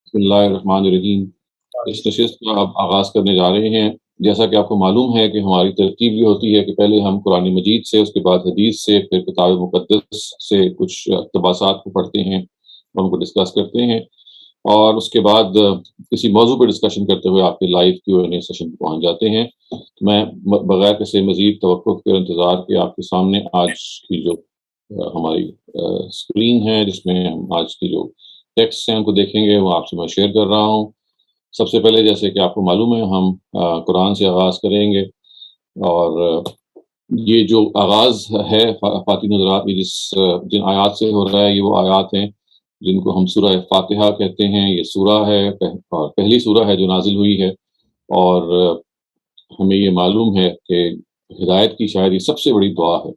بسم اللہ الرحمن الرحیم۔ اس نشست کا اب آغاز کرنے جا رہے ہیں۔ جیسا کہ آپ کو معلوم ہے کہ ہماری ترتیب یہ ہوتی ہے کہ پہلے ہم قرآن مجید سے، اس کے بعد حدیث سے، پھر کتاب مقدس سے کچھ اقتباسات کو پڑھتے ہیں اور ان کو ڈسکس کرتے ہیں، اور اس کے بعد کسی موضوع پہ ڈسکشن کرتے ہوئے آپ کے لائیو Q&A سیشن پہ پہنچ جاتے ہیں۔ میں بغیر کسی مزید توقف کے انتظار کے آپ کے سامنے آج کی جو ہماری اسکرین ہے، جس میں ہم آج کی جو ٹیکسٹ ہیں ان کو دیکھیں گے، وہ آپ سے میں شیئر کر رہا ہوں۔ سب سے پہلے جیسے کہ آپ کو معلوم ہے ہم قرآن سے آغاز کریں گے، اور یہ جو آغاز ہے فاتح حضرات، یہ جن آیات سے ہو رہا ہے، یہ وہ آیات ہیں جن کو ہم سورہ فاتحہ کہتے ہیں۔ یہ سورہ ہے اور پہلی سورہ ہے جو نازل ہوئی ہے، اور ہمیں یہ معلوم ہے کہ ہدایت کی شاید یہ سب سے بڑی دعا ہے۔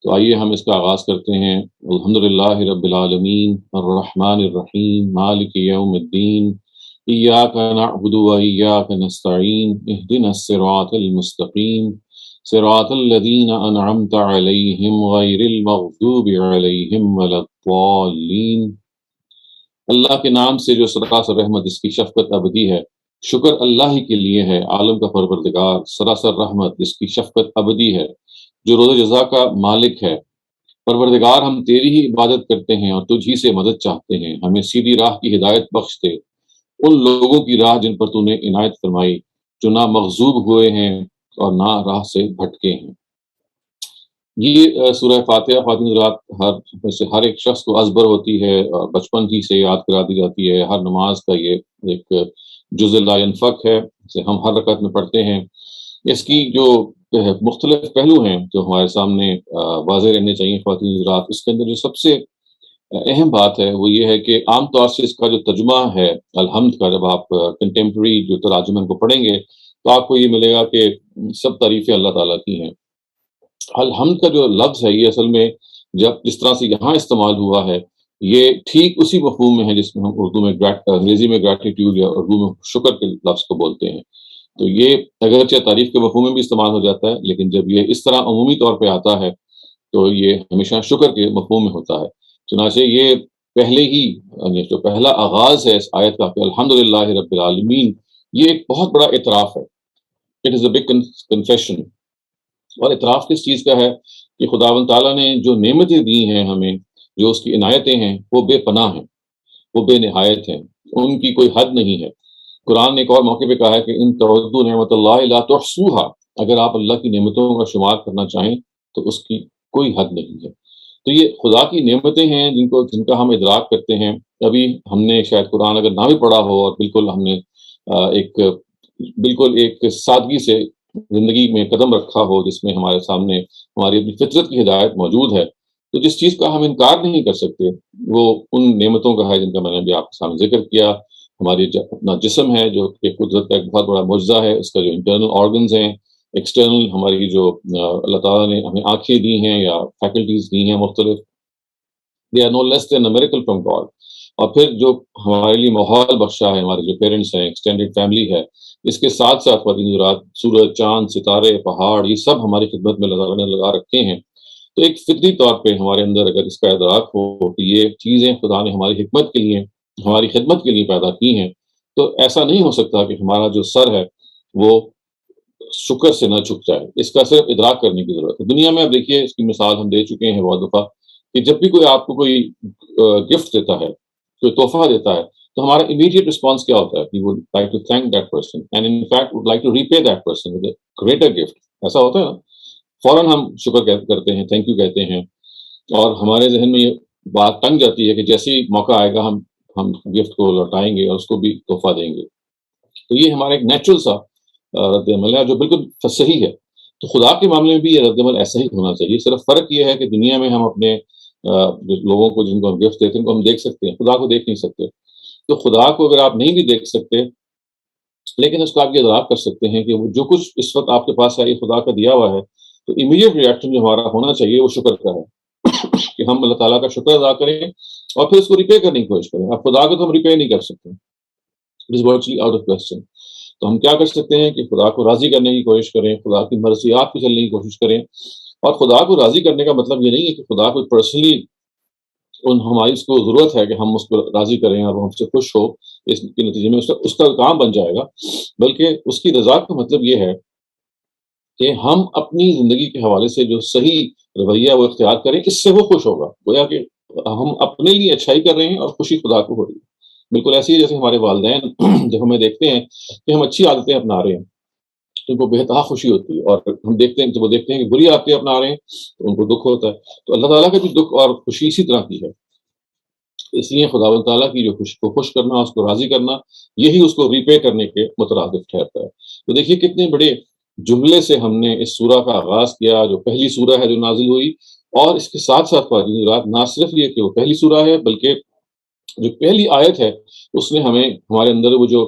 تو آئیے ہم اس کا آغاز کرتے ہیں۔ الحمدللہ رب العالمین الرحمن الرحیم مالک یوم الدین ایاک نعبد و ایاک نستعین اہدنا الصراط المستقیم صراط الذین انعمت علیہم غیر المغضوب علیہم ولا الضالین۔ اللہ کے نام سے جو سراسر رحمت، جس کی شفقت ابدی ہے۔ شکر اللہ ہی کے لیے ہے، عالم کا پروردگار، سراسر رحمت جس کی شفقت ابدی ہے، جو روز جزا کا مالک ہے۔ پروردگار، ہم تیری ہی عبادت کرتے ہیں اور تجھ ہی سے مدد چاہتے ہیں۔ ہمیں سیدھی راہ کی ہدایت بخش دے، ان لوگوں کی راہ جن پر تو نے عنایت فرمائی، جو نہ مغضوب ہوئے ہیں اور نہ راہ سے بھٹکے ہیں۔ یہ سورہ فاتحہ ہر ایک شخص کو ازبر ہوتی ہے اور بچپن ہی سے یاد کرا دی جاتی ہے۔ ہر نماز کا یہ ایک جزء لا ينفک ہے، جسے ہم ہر رکعت میں پڑھتے ہیں۔ اس کی جو مختلف پہلو ہیں جو ہمارے سامنے واضح رہنے چاہیے خواتین حضرات، اس کے اندر جو سب سے اہم بات ہے وہ یہ ہے کہ عام طور سے اس کا جو ترجمہ ہے الحمد کا، جب آپ کنٹمپرری جو تراجم کو پڑھیں گے تو آپ کو یہ ملے گا کہ سب تعریفیں اللہ تعالیٰ کی ہیں۔ الحمد کا جو لفظ ہے یہ اصل میں جس طرح سے یہاں استعمال ہوا ہے، یہ ٹھیک اسی مفہوم میں ہے جس میں ہم اردو میں انگریزی میں گریٹیٹیوڈ یا اردو میں شکر کے لفظ کو بولتے ہیں۔ تو یہ اگرچہ تعریف کے مفہوم میں بھی استعمال ہو جاتا ہے، لیکن جب یہ اس طرح عمومی طور پہ آتا ہے تو یہ ہمیشہ شکر کے مفہوم میں ہوتا ہے۔ چنانچہ یہ پہلے ہی جو پہلا آغاز ہے اس آیت کا کہ الحمدللہ رب العالمین، یہ ایک بہت بڑا اعتراف ہے۔ It is a big confession. اور اعتراف کس چیز کا ہے؟ کہ خداوند تعالیٰ نے جو نعمتیں دی ہیں ہمیں، جو اس کی عنایتیں ہیں، وہ بے پناہ ہیں، وہ بے نہایت ہیں، ان کی کوئی حد نہیں ہے۔ قرآن نے ایک اور موقع پہ کہا ہے کہ ان تعدوا نعمت اللہ لا تحصوها، اگر آپ اللہ کی نعمتوں کا شمار کرنا چاہیں تو اس کی کوئی حد نہیں ہے۔ تو یہ خدا کی نعمتیں ہیں جن کا ہم ادراک کرتے ہیں۔ ابھی ہم نے شاید قرآن اگر نہ بھی پڑھا ہو اور بالکل ہم نے ایک سادگی سے زندگی میں قدم رکھا ہو جس میں ہمارے سامنے ہماری اپنی فطرت کی ہدایت موجود ہے، تو جس چیز کا ہم انکار نہیں کر سکتے وہ ان نعمتوں کا ہے جن کا میں نے بھی آپ کے سامنے ذکر کیا۔ ہماری اپنا جسم ہے جو کہ قدرت کا ایک بہت بڑا معجزہ ہے، اس کا جو انٹرنل آرگنز ہیں، ایکسٹرنل ہماری جو اللہ تعالیٰ نے ہمیں آنکھیں دی ہیں یا فیکلٹیز دی ہیں مختلف، they are no less than a miracle from God۔ اور پھر جو ہمارے لیے ماحول بخشا ہے، ہمارے جو پیرنٹس ہیں، ایکسٹینڈیڈ فیملی ہے، اس کے ساتھ ساتھ سورج، چاند، ستارے، پہاڑ، یہ سب ہماری خدمت میں اللہ تعالیٰ نے لگا رکھے ہیں۔ تو ایک فطری طور پہ ہمارے اندر اگر اس کا ادراک ہو کہ یہ چیزیں خدا نے ہماری حکمت کے لیے، ہماری خدمت کے لیے پیدا کی ہیں، تو ایسا نہیں ہو سکتا کہ ہمارا جو سر ہے وہ شکر سے نہ جھک جائے۔ اس کا صرف ادراک کرنے کی ضرورت ہے۔ دنیا میں اب دیکھیے، اس کی مثال ہم دے چکے ہیں بہت دفعہ، کہ جب بھی کوئی آپ کو کوئی گفٹ دیتا ہے، کوئی تحفہ دیتا ہے، تو ہمارا امیڈیٹ رسپانس کیا ہوتا ہے؟ We would like to thank that person and in fact would like to repay that person with a greater gift۔ ایسا ہوتا ہے نا، فوراً ہم شکر کرتے ہیں، تھینک یو کہتے ہیں، اور ہمارے ذہن میں یہ بات ٹنگ جاتی ہے کہ جیسے ہی موقع آئے گا ہم گفٹ کو لوٹائیں گے اور اس کو بھی تحفہ دیں گے۔ تو یہ ہمارا ایک نیچرل سا رد عمل ہے جو بالکل صحیح ہے۔ تو خدا کے معاملے میں بھی یہ رد عمل ایسا ہی ہونا چاہیے۔ صرف فرق یہ ہے کہ دنیا میں ہم اپنے لوگوں کو جن کو ہم گفٹ دیتے ہیں ان کو ہم دیکھ سکتے ہیں، خدا کو دیکھ نہیں سکتے۔ تو خدا کو اگر آپ نہیں بھی دیکھ سکتے، لیکن اس کو آپ یہ ادراک کر سکتے ہیں کہ وہ جو کچھ اس وقت آپ کے پاس ہے یہ خدا کا دیا ہوا ہے، تو امیڈیٹ ریئیکشن جو ہمارا ہونا چاہیے وہ شکر کا ہے کہ ہم اللہ تعالیٰ کا شکر ادا کریں اور پھر اس کو ریپے کرنے کی کوشش کریں۔ اب خدا کو تو ہم ریپے نہیں کر سکتے، it is virtually out of question. تو ہم کیا کر سکتے ہیں کہ خدا کو راضی کرنے کی کوشش کریں، خدا کی مرضیات پہ چلنے کی کوشش کریں۔ اور خدا کو راضی کرنے کا مطلب یہ نہیں ہے کہ خدا کو پرسنلی ہماری اس کو ضرورت ہے کہ ہم اس کو راضی کریں اور وہ ہم سے خوش ہو، اس کے نتیجے میں اس کا کام بن جائے گا، بلکہ اس کی رضا کا مطلب یہ ہے کہ ہم اپنی زندگی کے حوالے سے جو صحیح رویہ وہ اختیار کریں، اس سے وہ خوش ہوگا، گویا کہ ہم اپنے لیے اچھائی کر رہے ہیں اور خوشی خدا کو ہو رہی ہے۔ بالکل ایسے ہی جیسے ہمارے والدین جب ہمیں دیکھتے ہیں کہ ہم اچھی عادتیں اپنا رہے ہیں تو ان کو بے انتہا خوشی ہوتی ہے، اور ہم دیکھتے ہیں جب وہ دیکھتے ہیں کہ بری عادتیں اپنا رہے ہیں تو ان کو دکھ ہوتا ہے۔ تو اللہ تعالیٰ کا بھی دکھ اور خوشی اسی طرح کی ہے، اس لیے خداوند تعالیٰ کی جو خوش کو خوش کرنا، اس کو راضی کرنا، یہی اس کو ریپے کرنے کے مترادف ٹھہرتا ہے۔ تو دیکھیے کتنے بڑے جملے سے ہم نے اس سورہ کا آغاز کیا، جو پہلی سورہ ہے جو نازل ہوئی، اور اس کے ساتھ ساتھ رات نہ صرف یہ کہ وہ پہلی سورہ ہے، بلکہ جو پہلی آیت ہے اس نے ہمیں ہمارے اندر وہ جو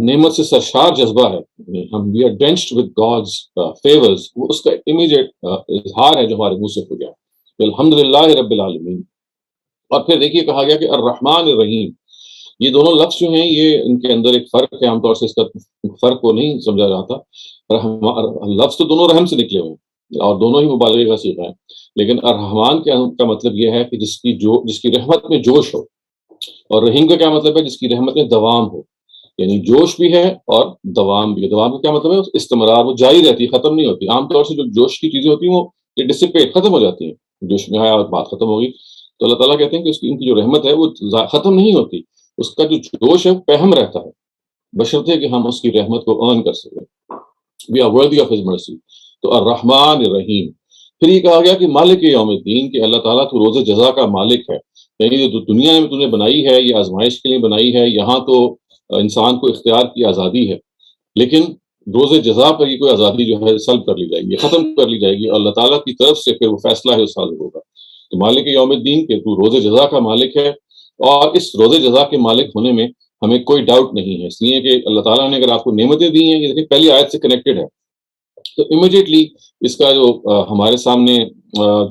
نعمت سے سرشار جذبہ ہے، یعنی ہم we are drenched with God's favours, وہ اس کا امیڈیٹ اظہار ہے جو ہمارے منہ سے ہو گیا، الحمدللہ رب العالمین۔ اور پھر دیکھیے کہا گیا کہ الرحمن الرحیم، یہ دونوں لفظ جو ہیں یہ ان کے اندر ایک فرق ہے، عام طور سے اس کا فرق کو نہیں سمجھا جاتا۔ لفظ تو دونوں رحم سے نکلے ہوئے ہیں اور دونوں ہی مبالغے کا صیغہ ہے، لیکن الرحمن کا مطلب یہ ہے کہ جس کی رحمت میں جوش ہو، اور رحیم کا کیا مطلب ہے؟ جس کی رحمت میں دوام ہو، یعنی جوش بھی ہے اور دوام بھی ہے۔ دوام کا کیا مطلب ہے؟ استمرار، وہ جاری رہتی ہے، ختم نہیں ہوتی۔ عام طور سے جو جوش کی چیزیں ہوتی ہیں وہ ڈسپیٹ، ختم ہو جاتی ہیں، جوش میں آیا اور بات ختم ہوگی۔ تو اللہ تعالیٰ کہتے ہیں کہ ان کی جو رحمت ہے وہ ختم نہیں ہوتی، اس کا جو جوش ہے پہم رہتا ہے، بشرطے کہ ہم اس کی رحمت کو ارن کر سکیں۔ We are worthy of his mercy۔ تو الرحمن الرحیم۔ پھر یہ کہا گیا کہ مالک یوم الدین، کہ اللہ تعالیٰ تو روز جزا کا مالک ہے، یعنی جو دنیا میں تم نے بنائی ہے یہ آزمائش کے لیے بنائی ہے، یہاں تو انسان کو اختیار کی آزادی ہے، لیکن روز جزا پر یہ کوئی آزادی جو ہے سلب کر لی جائے گی، ختم کر لی جائے گی، اور اللہ تعالیٰ کی طرف سے پھر وہ فیصلہ ہے صادر ہوگا۔ تو مالک یوم الدین کہ تو روز جزا کا مالک ہے، اور اس روز جزا کے مالک ہونے میں ہمیں کوئی ڈاؤٹ نہیں ہے، اس لیے کہ اللہ تعالیٰ نے اگر آپ کو نعمتیں دی ہیں، یہ دیکھیں پہلی آیت سے کنیکٹڈ ہے، تو امیڈیٹلی اس کا جو ہمارے سامنے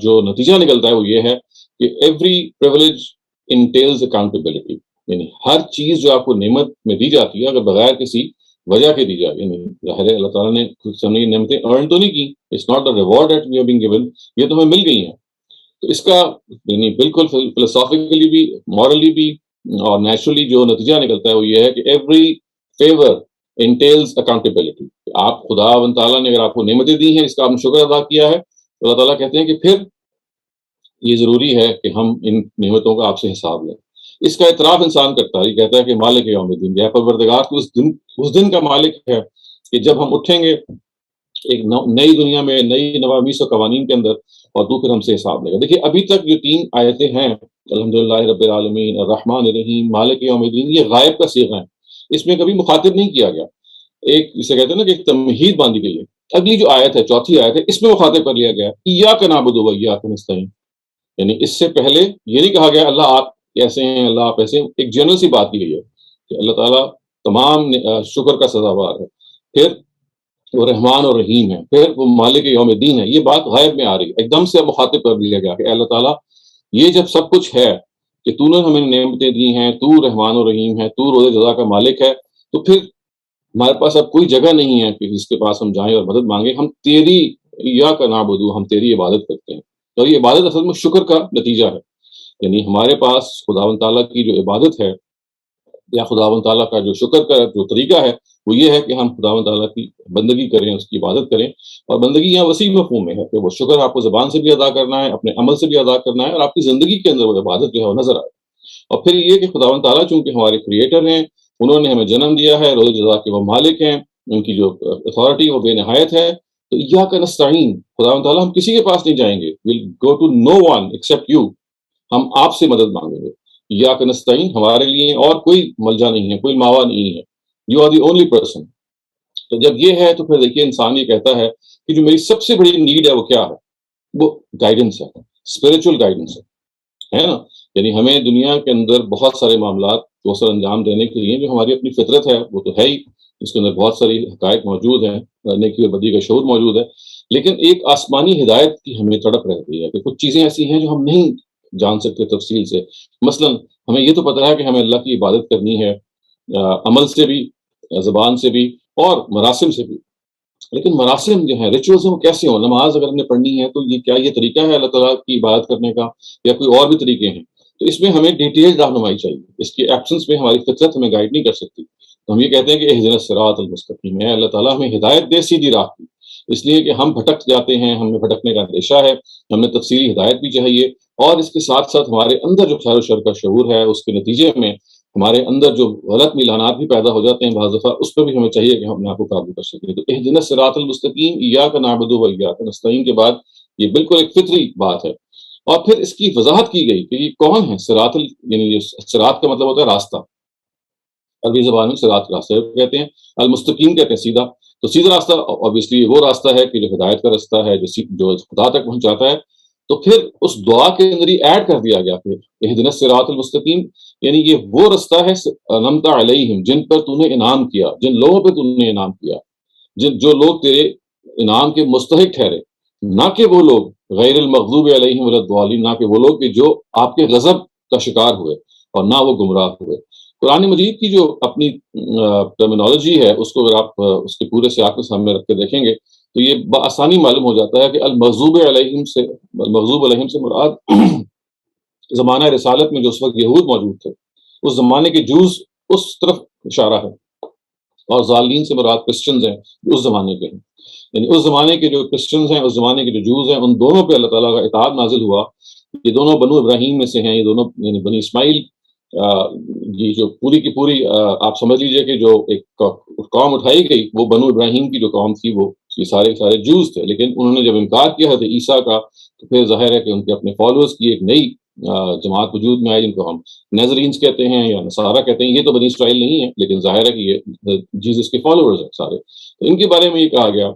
جو نتیجہ نکلتا ہے وہ یہ ہے کہ ایوری پریولیج انٹیلز اکاؤنٹیبلٹی، یعنی ہر چیز جو آپ کو نعمت میں دی جاتی ہے اگر بغیر کسی وجہ کے دی جائے، یعنی ظاہر ہے اللہ تعالیٰ نے خود سے ہمیں یہ نعمتیں ارن تو نہیں کی، it's not a reward that we have been given, یہ تو ہمیں مل گئی ہیں۔ تو اس کا یعنی بالکل فلسافیکلی بھی، مورلی بھی اور نیچرلی جو نتیجہ نکلتا ہے وہ یہ ہے کہ ایوری فیور انٹیلز اکاؤنٹیبلٹی۔ آپ خدا و تعالیٰ نے اگر آپ کو نعمتیں دی ہیں، اس کا آپ نے شکر ادا کیا ہے، تو اللہ تعالیٰ کہتے ہیں کہ پھر یہ ضروری ہے کہ ہم ان نعمتوں کا آپ سے حساب لیں۔ اس کا اعتراف انسان کرتا ہے، یہ کہتا ہے کہ مالک یوم الدین، یا پروردگار تو اس دن کا مالک ہے کہ جب ہم اٹھیں گے ایک نئی دنیا میں، نئی نوامیس و قوانین کے اندر، اور تو پھر ہم سے حساب لے گا۔ دیکھیے ابھی تک جو 3 آیتیں ہیں، الحمدللہ رب العالمین، الرحمن الرحیم، مالک یوم الدین، یہ غائب کا صیغہ ہے، اس میں کبھی مخاطب نہیں کیا گیا، ایک جسے کہتے ہیں نا کہ ایک تمہید باندھی گئی ہے۔ اگلی جو آیت ہے، چوتھی آیت ہے، اس میں مخاطب کر لیا گیا ایاک نعبد و ایاک نستعین، یعنی اس سے پہلے یہ نہیں کہا گیا اللہ آپ کیسے ہیں، اللہ آپ ایسے ہیں، ایک جنرل سی بات کی گئی ہے کہ اللہ تعالیٰ تمام شکر کا سزاوار ہے، پھر وہ رحمان اور رحیم ہے، پھر وہ مالک یوم الدین ہے۔ یہ بات غائب میں آ رہی ہے، ایک دم سے مخاطب کر دیا گیا کہ اللہ تعالیٰ یہ جب سب کچھ ہے کہ تو نے ہمیں نعمتیں دی ہیں، تو رحمان اور رحیم ہے، تو روز جزا کا مالک ہے، تو پھر ہمارے پاس اب کوئی جگہ نہیں ہے کہ جس کے پاس ہم جائیں اور مدد مانگیں، ہم تیری ایاک نعبد، ہم تیری عبادت کرتے ہیں۔ اور یہ عبادت اصل میں شکر کا نتیجہ ہے، یعنی ہمارے پاس خداوند تعالیٰ کی جو عبادت ہے یا خداوند تعالیٰ کا جو شکر کا جو طریقہ ہے وہ یہ ہے کہ ہم خداوند تعالیٰ کی بندگی کریں، اس کی عبادت کریں، اور بندگی یہاں وسیع مفہوم میں ہے کہ وہ شکر آپ کو زبان سے بھی ادا کرنا ہے، اپنے عمل سے بھی ادا کرنا ہے، اور آپ کی زندگی کے اندر وہ عبادت جو ہے وہ نظر آئے۔ اور پھر یہ کہ خداوند تعالیٰ چونکہ ہمارے کریٹر ہیں، انہوں نے ہمیں جنم دیا ہے، روز جزا کے وہ مالک ہیں، ان کی جو اتھارٹی وہ بے نہایت ہے، تو ایاک نستعین، خداوند تعالیٰ ہم کسی کے پاس نہیں جائیں گے، we'll go to no one except you، ہم آپ سے مدد مانگیں گے۔ ایاک نستعین، ہمارے لیے اور کوئی ملجا نہیں ہے، کوئی ماوا نہیں ہے، you are the only person. تو جب یہ ہے تو پھر دیکھیے انسان یہ کہتا ہے کہ جو میری سب سے بڑی نیڈ ہے وہ کیا ہے؟ وہ گائیڈنس ہے، اسپرچل گائیڈنس ہے نا، یعنی ہمیں دنیا کے اندر بہت سارے معاملات کو سر انجام دینے کے لیے جو ہماری اپنی فطرت ہے وہ تو ہے ہی، اس کے اندر بہت ساری حقائق موجود ہیں، نیکی اور بدی کا شعور موجود ہے، لیکن ایک آسمانی ہدایت کی ہمیں تڑپ رہتی ہے کہ کچھ چیزیں ایسی ہیں جو ہم نہیں جان سکتے تفصیل سے۔ مثلا ہمیں یہ تو پتہ ہے کہ ہمیں اللہ کی عبادت کرنی ہے، عمل سے بھی، زبان سے بھی، اور مراسم سے بھی، لیکن مراسم جو ہیں، ریچولز ہیں، وہ کیسے ہوں؟ نماز اگر ہم نے پڑھنی ہے تو یہ کیا یہ طریقہ ہے اللہ تعالیٰ کی عبادت کرنے کا، یا کوئی اور بھی طریقے ہیں؟ تو اس میں ہمیں ڈیٹیل رہنمائی چاہیے، اس کی ایبسنس میں ہماری فطرت ہمیں گائیڈ نہیں کر سکتی. تو ہم یہ کہتے ہیں کہ اہدنا الصراط المستقیم ہے، اللہ تعالیٰ ہمیں ہدایت دے سیدھی راہ کی. اس لیے کہ ہم بھٹک جاتے ہیں، ہمیں بھٹکنے کا اندیشہ ہے، ہمیں تفصیلی ہدایت بھی چاہیے. اور اس کے ساتھ ساتھ ہمارے اندر جو خیر و شر کا شعور ہے، اس کے نتیجے میں ہمارے اندر جو غلط میلانات بھی پیدا ہو جاتے ہیں بعض دفعہ، اس پہ بھی ہمیں چاہیے کہ ہم اپنے آپ کو قابو کر سکیں. تو اہدنا الصراط المستقیم، ایاک نعبد و ایاک نستعین کے بعد یہ بالکل ایک فطری بات ہے. اور پھر اس کی وضاحت کی گئی کہ یہ کون ہے صراط یعنی یہ صراط کا مطلب ہوتا ہے راستہ. عربی زبان میں صراط راستہ کہتے ہیں، المستقیم کہتے ہیں سیدھا. تو سیدھا راستہ obviously وہ راستہ ہے کہ جو ہدایت کا راستہ ہے، جو خدا تک پہنچاتا ہے. تو پھر اس دعا کے اندر ہی ایڈ کر دیا گیا پھر اہدنا الصراط المستقیم، یعنی یہ وہ راستہ ہے انعمت علیہم، جن پر تو نے انعام کیا، جن لوگوں پہ تو نے انعام کیا، جو لوگ تیرے انعام کے مستحق ٹھہرے. نہ کہ وہ لوگ غیر المغضوب علیہم ولا الضالین، نہ کہ وہ لوگ کہ جو آپ کے غضب کا شکار ہوئے اور نہ وہ گمراہ ہوئے. قرآن مجید کی جو اپنی ٹرمینالوجی ہے، اس کو اگر آپ اس کے پورے سیاق کو سامنے رکھ کے دیکھیں گے تو یہ بآسانی معلوم ہو جاتا ہے کہ المغضوب علیہم سے مراد زمانہ رسالت میں جو اس وقت یہود موجود تھے، اس زمانے کے جوز اس طرف اشارہ ہے. اور ظالین سے مراد کرسچنز ہیں جو اس زمانے کے ہیں، یعنی اس زمانے کے جو کرسچنز ہیں، اس زمانے کے جو جوز ہیں، ان دونوں پہ اللہ تعالیٰ کا اطاعت نازل ہوا. یہ دونوں بنو ابراہیم میں سے ہیں، یہ دونوں یعنی بنی اسماعیل. یہ جو پوری کی پوری آپ سمجھ لیجئے کہ جو ایک قوم اٹھائی گئی، وہ بنو ابراہیم کی جو قوم تھی، وہ یہ سارے سارے جوز تھے. لیکن انہوں نے جب انکار کیا حضرت عیسیٰ کا، تو پھر ظاہر ہے کہ ان کے اپنے فالوورز کی ایک نئی جماعت وجود میں آئی، جن کو ہم نیزرینز کہتے ہیں یا نصارہ کہتے ہیں. یہ تو بنی اسرائیل نہیں ہے، لیکن ظاہر ہے کہ یہ جیسس کے فالوورز ہیں سارے. تو ان کے بارے میں یہ کہا گیا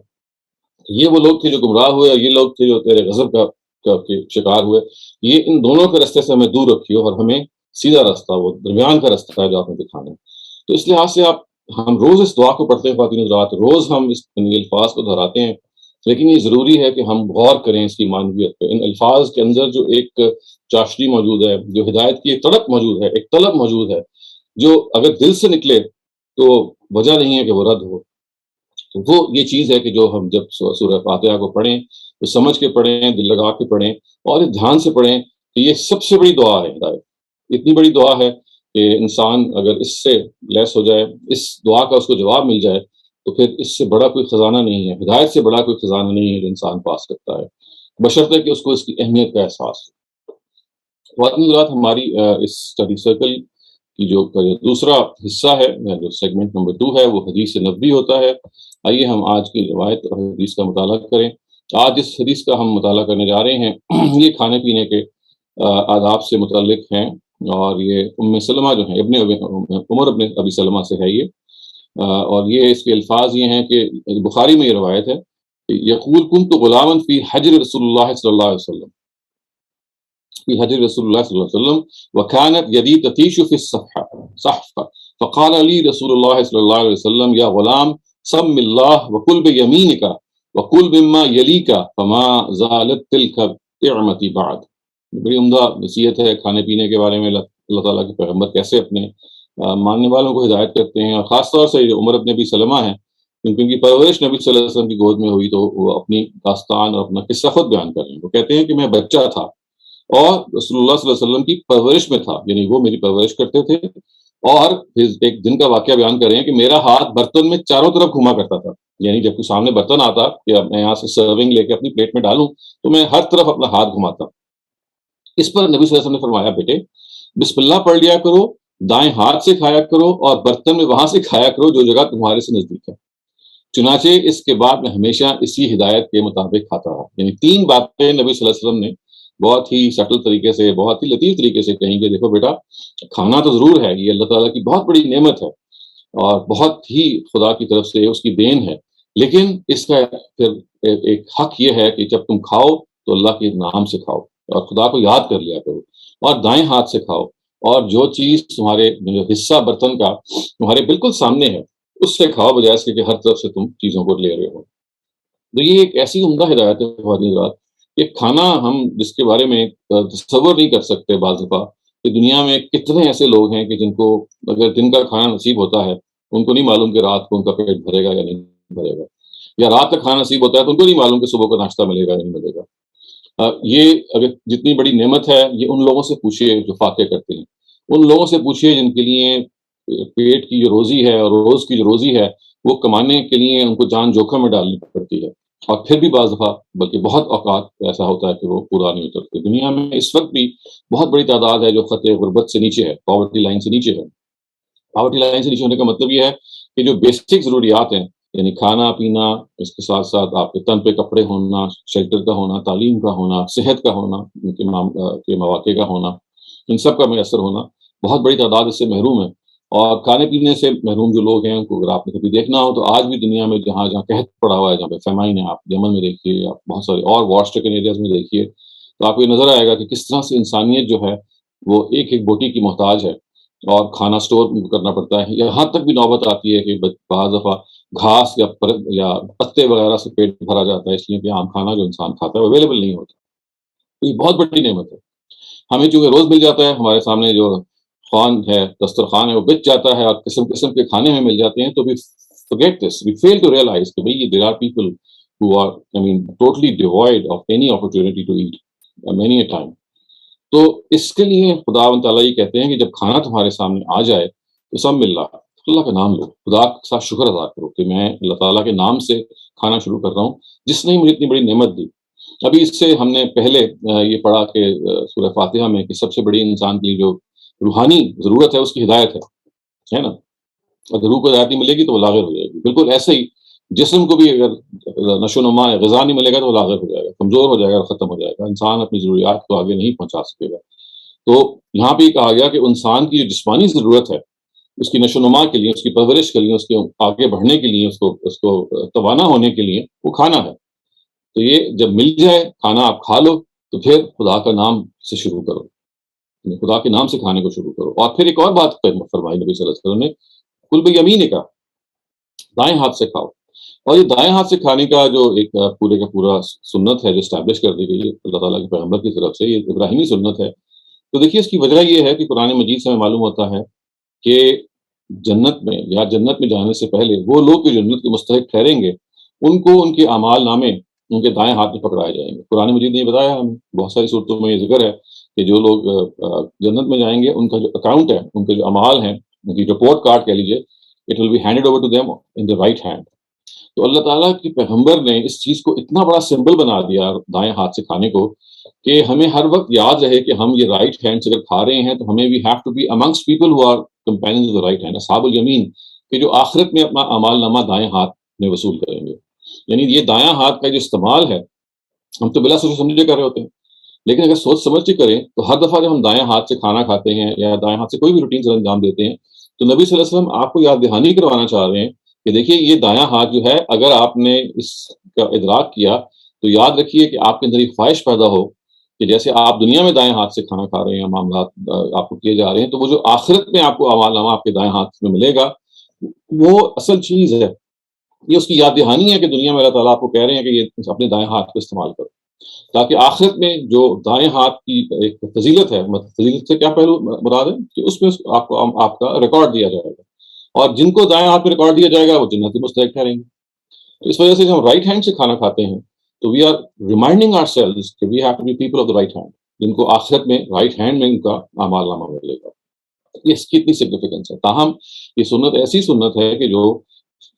یہ وہ لوگ تھے جو گمراہ ہوئے، اور یہ لوگ تھے جو تیرے غضب کا شکار ہوئے. یہ ان دونوں کے راستے سے ہمیں دور رکھیے، اور ہمیں سیدھا راستہ، وہ درمیان کا راستہ ہے جو آپ نے دکھانا ہے. تو اس لحاظ سے ہم روز اس دعا کو پڑھتے ہیں خواتین حضرات، روز ہم ان الفاظ کو دہراتے ہیں. لیکن یہ ضروری ہے کہ ہم غور کریں اس کی معنویت پہ. ان الفاظ کے اندر جو ایک چاشنی موجود ہے، جو ہدایت کی ایک تڑپ موجود ہے، ایک طلب موجود ہے، جو اگر دل سے نکلے تو وجہ نہیں ہے کہ وہ رد ہو. تو وہ یہ چیز ہے کہ جو ہم جب سورہ فاتحہ کو پڑھیں تو سمجھ کے پڑھیں، دل لگا کے پڑھیں، اور دھیان سے پڑھیں کہ یہ سب سے بڑی دعا ہے. ہدایت اتنی بڑی دعا ہے کہ انسان اگر اس سے لیس ہو جائے، اس دعا کا اس کو جواب مل جائے، تو پھر اس سے بڑا کوئی خزانہ نہیں ہے، ہدایت سے بڑا کوئی خزانہ نہیں ہے جو انسان پاس کرتا ہے، بشرطے کہ اس کو اس کی اہمیت کا احساس ہو. خواتین حضرات، ہماری اس اسٹڈی سرکل کی جو دوسرا حصہ ہے، جو سیگمنٹ نمبر 2 ہے، وہ حدیث نبوی ہوتا ہے. آئیے ہم آج کی روایت اور حدیث کا مطالعہ کریں. آج اس حدیث کا ہم مطالعہ کرنے جا رہے ہیں، یہ کھانے پینے کے آداب سے متعلق ہیں، اور یہ ام سلمہ جو ہیں عمر ابن ابی سلمہ سے ہے یہ. اور یہ اس کے الفاظ یہ ہیں کہ بخاری میں یہ روایت ہے، یقول کنت غلاما فی حجر رسول اللہ صلی اللہ علیہ وسلم، في هجر رسول الله صلى الله عليه وسلم وكانت يدي تتيش في الصحفة فقال لي رسول الله صلى الله عليه وسلم يا غلام سم الله وكل بيمينك وكل مما يليك فما زالت تلك نعمتي بعد. بڑی عمدہ نصیحت ہے کھانے پینے کے بارے میں. اللہ تعالیٰ کے پیغمبر کیسے اپنے ماننے والوں کو ہدایت کرتے ہیں، اور خاص طور سے عمر ابن ابی سلمہ ہیں، کیونکہ ان کی پرورش نبی صلی اللہ علیہ وسلم کی گود میں ہوئی، تو وہ اپنی داستان اور اپنا قصہ خود بیان کر رہے ہیں. وہ کہتے ہیں کہ میں بچہ تھا اور رسول اللہ صلی اللہ علیہ وسلم کی پرورش میں تھا، یعنی وہ میری پرورش کرتے تھے. اور پھر ایک دن کا واقعہ بیان کر رہے ہیں کہ میرا ہاتھ برتن میں چاروں طرف گھوما کرتا تھا، یعنی جب کوئی سامنے برتن آتا کہ میں یہاں سے سرونگ لے کے اپنی پلیٹ میں ڈالوں تو میں ہر طرف اپنا ہاتھ گھماتا. اس پر نبی صلی اللہ علیہ وسلم نے فرمایا بیٹے بسم اللہ پڑھ لیا کرو، دائیں ہاتھ سے کھایا کرو، اور برتن میں وہاں سے کھایا کرو جو جگہ تمہارے سے نزدیک ہے. چنانچہ اس کے بعد میں ہمیشہ اسی ہدایت کے مطابق کھاتا رہا. یعنی 3 باتیں نبی صلی اللہ علیہ وسلم نے بہت ہی سٹل طریقے سے، بہت ہی لطیف طریقے سے کہیں گے دیکھو بیٹا کھانا تو ضرور ہے، یہ اللہ تعالیٰ کی بہت بڑی نعمت ہے اور بہت ہی خدا کی طرف سے اس کی دین ہے، لیکن اس کا پھر ایک حق یہ ہے کہ جب تم کھاؤ تو اللہ کے نام سے کھاؤ اور خدا کو یاد کر لیا کرو، اور دائیں ہاتھ سے کھاؤ، اور جو چیز تمہارے حصہ برتن کا تمہارے بالکل سامنے ہے اس سے کھاؤ، بجائے اس کے کہ ہر طرف سے تم چیزوں کو لے رہے ہو. تو یہ ایک ایسی عمدہ ہدایت ہے کہ کھانا ہم جس کے بارے میں تصور نہیں کر سکتے بعض دفعہ کہ دنیا میں کتنے ایسے لوگ ہیں کہ جن کو اگر دن کا کھانا نصیب ہوتا ہے ان کو نہیں معلوم کہ رات کو ان کا پیٹ بھرے گا یا نہیں بھرے گا، یا رات کا کھانا نصیب ہوتا ہے تو ان کو نہیں معلوم کہ صبح کا ناشتہ ملے گا یا نہیں ملے گا. یہ اگر جتنی بڑی نعمت ہے یہ ان لوگوں سے پوچھیے جو فاقے کرتے ہیں، ان لوگوں سے پوچھیے جن کے لیے پیٹ کی جو روزی ہے اور روز کی جو روزی ہے وہ کمانے کے لیے ان کو جان جوکھم میں ڈالنی پڑتی ہے، اور پھر بھی بعض دفعہ بلکہ بہت اوقات ایسا ہوتا ہے کہ وہ پورا نہیں اترتے۔ دنیا میں اس وقت بھی بہت بڑی تعداد ہے جو خط غربت سے نیچے ہے، پاورٹی لائن سے نیچے ہے۔ پاورٹی لائن سے نیچے ہونے کا مطلب یہ ہے کہ جو بیسک ضروریات ہیں، یعنی کھانا پینا، اس کے ساتھ ساتھ آپ کے تن پہ کپڑے ہونا، شیلٹر کا ہونا، تعلیم کا ہونا، صحت کا ہونا، ان کے مواقع کا ہونا، ان سب کا میسر ہونا، بہت بڑی تعداد اس سے محروم ہے۔ اور کھانے پینے سے محروم جو لوگ ہیں ان کو اگر آپ نے کبھی دیکھنا ہو تو آج بھی دنیا میں جہاں جہاں قحط پڑا ہوا ہے، جہاں پہ فیمائن ہے، آپ یمن میں دیکھیے، آپ بہت سارے اور وار اسٹرکن ایریاز میں دیکھیے، تو آپ کو یہ نظر آئے گا کہ کس طرح سے انسانیت جو ہے وہ ایک ایک بوٹی کی محتاج ہے، اور کھانا سٹور کرنا پڑتا ہے۔ یہاں تک بھی نوبت آتی ہے کہ بعض دفعہ گھاس یا پتے وغیرہ سے پیٹ بھرا جاتا ہے، اس لیے کہ عام کھانا جو انسان کھاتا ہے وہ اویلیبل نہیں ہوتا۔ تو یہ بہت بڑی نعمت ہے، ہمیں چونکہ روز مل جاتا ہے، ہمارے سامنے جو خوان ہے، دسترخوان ہے، وہ بچ جاتا ہے اور قسم قسم کے کھانے ہمیں مل جاتے ہیں، تو we forget this, we fail to realize کہ بھئی there are people who are, I mean, totally devoid of any opportunity to eat many a time۔ تو اس کے لیے خدا و تعالیٰ یہ کہتے ہیں کہ جب کھانا تمہارے سامنے آ جائے تو سب مل رہا، اللہ کا نام لو، خدا کے ساتھ شکر ادا کرو کہ میں اللہ تعالیٰ کے نام سے کھانا شروع کر رہا ہوں جس نے مجھے اتنی بڑی نعمت دی۔ ابھی اس سے ہم نے پہلے یہ پڑھا کہ سورہ فاتحہ میں کہ سب سے بڑی انسان کی جو روحانی ضرورت ہے اس کی ہدایت ہے نا؟ اگر روح کو ہدایت نہیں ملے گی تو وہ لاغر ہو جائے گی۔ بالکل ایسے ہی جسم کو بھی اگر نشو و نما غذا نہیں ملے گا تو وہ لاغر ہو جائے گا، کمزور ہو جائے گا اور ختم ہو جائے گا، انسان اپنی ضروریات کو آگے نہیں پہنچا سکے گا۔ تو یہاں پہ یہ کہا گیا کہ انسان کی جو جسمانی ضرورت ہے اس کی نشو و نما کے لیے، اس کی پرورش کے لیے، اس کے آگے بڑھنے کے لیے، اس کو توانا ہونے کے لیے وہ کھانا ہے۔ تو یہ جب مل جائے کھانا، آپ کھا لو، تو پھر خدا کا نام سے شروع کرو، خدا کے نام سے کھانے کو شروع کرو۔ اور پھر ایک اور بات فرمائی نبی صلی اللہ علیہ وسلم نے، کل بیمین کا، دائیں ہاتھ سے کھاؤ۔ اور یہ دائیں ہاتھ سے کھانے کا جو ایک پورے کا پورا سنت ہے جو اسٹیبلش کر دی گئی ہے اللہ تعالیٰ کے پیغمبر کی طرف سے، یہ ابراہیمی سنت ہے۔ تو دیکھیے اس کی وجہ یہ ہے کہ قرآن مجید سے ہمیں معلوم ہوتا ہے کہ جنت میں یا جنت میں جانے سے پہلے وہ لوگ جو جنت کے مستحق ٹھہریں گے ان کو ان کے اعمال نامے ان کے دائیں ہاتھ میں پکڑائے جائیں گے۔ قرآن مجید نے بتایا ہمیں، بہت ساری صورتوں میں یہ ذکر ہے کہ جو لوگ جنت میں جائیں گے ان کا جو اکاؤنٹ ہے، ان کے جو اعمال ہیں، ان کی رپورٹ کارڈ کہہ لیجیے، it will be handed over to them in the right hand. تو اللہ تعالیٰ کے پیغمبر نے اس چیز کو اتنا بڑا سمبل بنا دیا دائیں ہاتھ سے کھانے کو کہ ہمیں ہر وقت یاد رہے کہ ہم یہ رائٹ ہینڈ سے اگر کھا رہے ہیں تو ہمیں we have to be amongst people who are companions of the right hand, اصحاب الیمین، کہ جو آخرت میں اپنا اعمال نامہ دائیں ہاتھ میں وصول کریں گے۔ یعنی یہ دایاں ہاتھ کا جو استعمال ہے ہم تو بلا سوچ سمجھے کر رہے ہوتے ہیں، لیکن اگر سوچ سمجھ کے کریں تو ہر دفعہ جب ہم دائیں ہاتھ سے کھانا کھاتے ہیں یا دائیں ہاتھ سے کوئی بھی روٹین سے انجام دیتے ہیں تو نبی صلی اللہ علیہ وسلم آپ کو یاد دہانی کروانا چاہ رہے ہیں کہ دیکھیے یہ دایاں ہاتھ جو ہے اگر آپ نے اس کا ادراک کیا تو یاد رکھیے کہ آپ کے اندر ایک خواہش پیدا ہو کہ جیسے آپ دنیا میں دائیں ہاتھ سے کھانا کھا رہے ہیں، معاملات آپ کو کیے جا رہے ہیں، تو وہ جو آخرت میں آپ کو اعمال نامہ آپ کے دائیں ہاتھ میں ملے گا وہ اصل چیز ہے۔ یہ اس کی یاد دہانی ہے کہ دنیا میں اللہ تعالیٰ آپ کو کہہ رہے ہیں کہ یہ اپنے دائیں ہاتھ کو استعمال کرو تاکہ آخرت میں جو دائیں ہاتھ کی ایک فضیلت ہے، فضیلت سے کیا پہلو مراد ہے کہ اس میں آپ کو آپ کا ریکارڈ دیا جائے گا، اور جن کو دائیں ہاتھ میں ریکارڈ دیا جائے گا وہ جنتی مستحق ٹھہریں گے۔ تو اس وجہ سے جب ہم رائٹ ہینڈ سے کھانا کھاتے ہیں تو we are reminding ourselves کہ we have to be people of the right hand, جن کو آخرت میں رائٹ ہینڈ میں ان کا اعمال نامہ ملے گا۔ یہ اس کی اتنی سگنیفیکینس ہے۔ تاہم یہ سنت ایسی سنت ہے کہ جو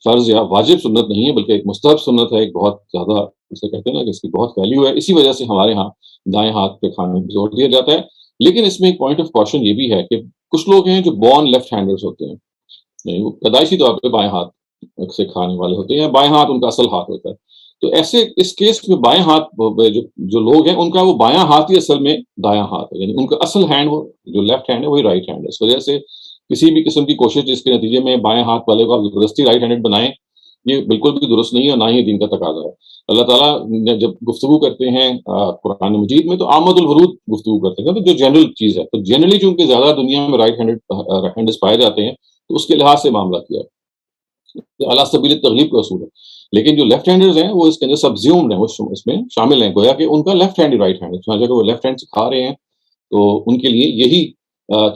فرض یا واجب سنت نہیں ہے بلکہ ایک مستحب سنت ہے، ایک بہت زیادہ اسے کہتے ہیں نا کہ اس کی بہت ویلیو ہے، اسی وجہ سے ہمارے ہاں دائیں ہاتھ پہ کھانے پہ زور دیا جاتا ہے۔ لیکن اس میں ایک پوائنٹ آف کوشچن یہ بھی ہے کہ کچھ لوگ ہیں جو بورن لیفٹ ہینڈرز ہوتے ہیں، یعنی وہ پیدائشی طور پہ بائیں ہاتھ سے کھانے والے ہوتے ہیں، بائیں ہاتھ ان کا اصل ہاتھ ہوتا ہے۔ تو ایسے اس کیس میں بائیں ہاتھ جو لوگ ہیں ان کا وہ بایاں ہاتھ ہی اصل میں دایاں ہاتھ ہے، یعنی ان کا اصل ہینڈ وہ جو لیفٹ ہینڈ ہے وہی رائٹ ہینڈ ہے۔ اس وجہ سے کسی بھی قسم کی کوشش جس کے نتیجے میں بائیں ہاتھ والے کو آپ زبردستی رائٹ ہینڈڈ بنائیں، یہ بالکل بھی درست نہیں ہے، نہ ہی دین کا تقاضا ہے۔ اللہ تعالیٰ جب گفتگو کرتے ہیں قرآن مجید میں تو عامد الورود گفتگو کرتے ہیں، تو جو جنرل چیز ہے، تو جنرلی چونکہ زیادہ دنیا میں رائٹ ہینڈز پائے جاتے ہیں تو اس کے لحاظ سے معاملہ کیا ہے، اعلیٰ سبیل تغلیب کا اصول ہے۔ لیکن جو لیفٹ ہینڈرز ہیں وہ اس کے اندر سبزیومڈ ہیں، وہ اس میں شامل ہیں، گویا کہ ان کا لیفٹ ہینڈ ہی رائٹ ہینڈ ہے، چنانچہ کہ وہ لیفٹ ہینڈ سے کھا رہے ہیں تو ان کے لیے یہی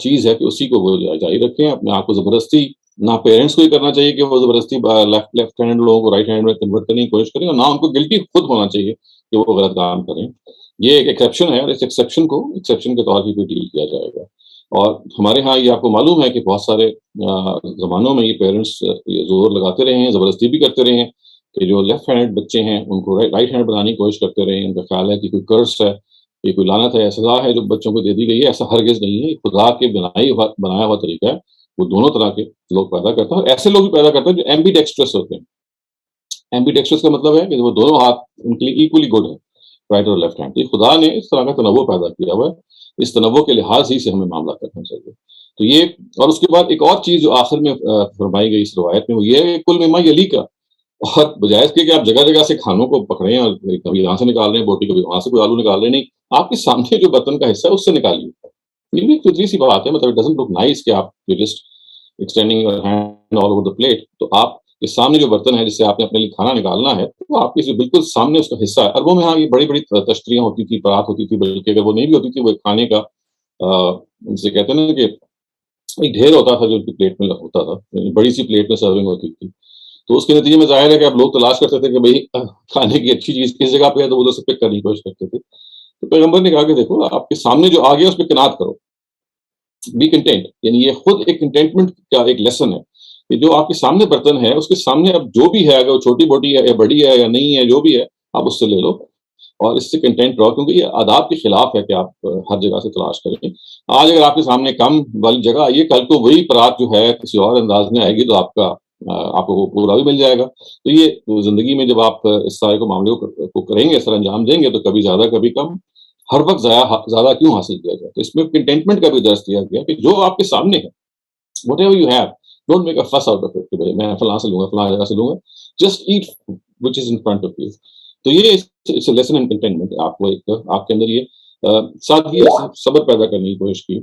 چیز ہے کہ اسی کو وہ جاری رکھیں، اپنے آپ کو زبردستی نہ پیرنٹس کو یہ کرنا چاہیے کہ وہ زبردستی لیفٹ ہینڈ لوگوں کو رائٹ ہینڈ میں کنورٹ کرنے کی کوشش کریں، اور نہ ان کو گلٹی خود ہونا چاہیے کہ وہ غلط کام کریں۔ یہ ایک ایکسیپشن ہے اور اس ایکسیپشن کو ایکسیپشن کے طور پہ ڈیل کیا جائے گا. اور ہمارے ہاں یہ آپ کو معلوم ہے کہ بہت سارے زمانوں میں یہ پیرنٹس زور لگاتے رہے ہیں, زبردستی بھی کرتے رہے ہیں کہ جو لیفٹ ہینڈ بچے ہیں ان کو رائٹ ہینڈ بنانے کی کوشش کرتے رہے ہیں. ان کا خیال ہے کہ کوئی کرس ہے, یہ کوئی لعنت ہے, سزا ہے جو بچوں کو دے دی گئی ہے. ایسا ہرگز نہیں ہے, خدا کے بنایا ہوا طریقہ ہے. وہ دونوں طرح کے لوگ پیدا کرتا ہے, اور ایسے لوگ بھی پیدا کرتا ہے جو ایمبی ڈیکسٹرس ہوتے ہیں. ایمبی ڈیکسٹرس کا مطلب ہے کہ وہ دونوں ہاتھ ان کے لیے ایکولی گڈ ہے, رائٹ اور لیفٹ ہینڈ. تو خدا نے اس طرح کا تنوع پیدا کیا ہوا ہے, اس تنوع کے لحاظ ہی سے ہمیں معاملہ کرنا چاہیے. تو یہ, اور اس کے بعد ایک اور چیز جو آخر میں فرمائی گئی اس روایت میں, وہ یہ ہے کل مما یلی کا. اور بجائے اس کے کہ آپ جگہ جگہ سے کھانوں کو پکڑیں اور کبھی یہاں سے نکال رہے ہیں بوٹی, کبھی وہاں سے کوئی آلو نکال رہے ہیں, نہیں, آپ کے سامنے جو برتن کا حصہ ہے اس سے نکالیے. یہ بھی ایک فطری سی بات ہے. مطلب اٹ ڈزنٹ لک نائس کہ آپ just extending your hand all over the plate. تو آپ کے سامنے جو برتن ہے جس سے آپ نے اپنے لیے کھانا نکالنا ہے, تو آپ کے بالکل سامنے اس کا حصہ ہے. اربوں میں ہاں یہ بڑی بڑی تشتریاں ہوتی تھی, پرات ہوتی تھی, بلکہ اگر وہ نہیں بھی ہوتی تھی, وہ کھانے کا جسے کہتے ہیں نا کہ ایک ڈھیر ہوتا تھا جو ان کی پلیٹ میں ہوتا تھا, بڑی سی پلیٹ میں سرونگ ہوتی تھی. تو اس کے نتیجے میں ظاہر ہے کہ اب لوگ تلاش کرتے تھے کہ بھئی کھانے کی اچھی چیز کس جگہ پہ ہے, تو وہ ادھر سے پک کرنے کی کوشش کرتے تھے. تو پیغمبر نے کہا کہ دیکھو آپ کے سامنے جو آ گیا اس پہ کناعت کرو, بی کنٹینٹ. یعنی یہ خود ایک کنٹینٹمنٹ کا ایک لیسن ہے کہ جو آپ کے سامنے برتن ہے اس کے سامنے اب جو بھی ہے, اگر وہ چھوٹی موٹی ہے یا بڑی ہے یا نہیں ہے, جو بھی ہے آپ اس سے لے لو اور اس سے کنٹینٹ رہو, کیونکہ یہ آداب کے خلاف ہے کہ آپ ہر جگہ سے تلاش کریں. آج اگر آپ کے سامنے کم والی جگہ آئیے, کل کو وہی پرات جو ہے کسی اور انداز میں آئے گی, تو آپ کو پورا بھی مل جائے گا. تو یہ زندگی میں جب آپ اس طرح کے معاملے کو کریں گے, سر انجام دیں گے, تو کبھی زیادہ کبھی کم, ہر وقت زیادہ کیوں حاصل کیا جائے. تو اس میں کنٹینٹمنٹ کا بھی درس دیا گیا کہ جو آپ کے سامنے ہے, what ever you have, don't make a فس آؤٹ آف اٹ کہ میں فلاں سے لوں گا, فلاں جگہ سے لوں گا, just eat which is in front of you. تو یہ لیسن ان کنٹینٹمنٹ آپ کو ایک آپ کے اندر یہ ساتھ ہی صبر پیدا کرنے کی کوشش کی.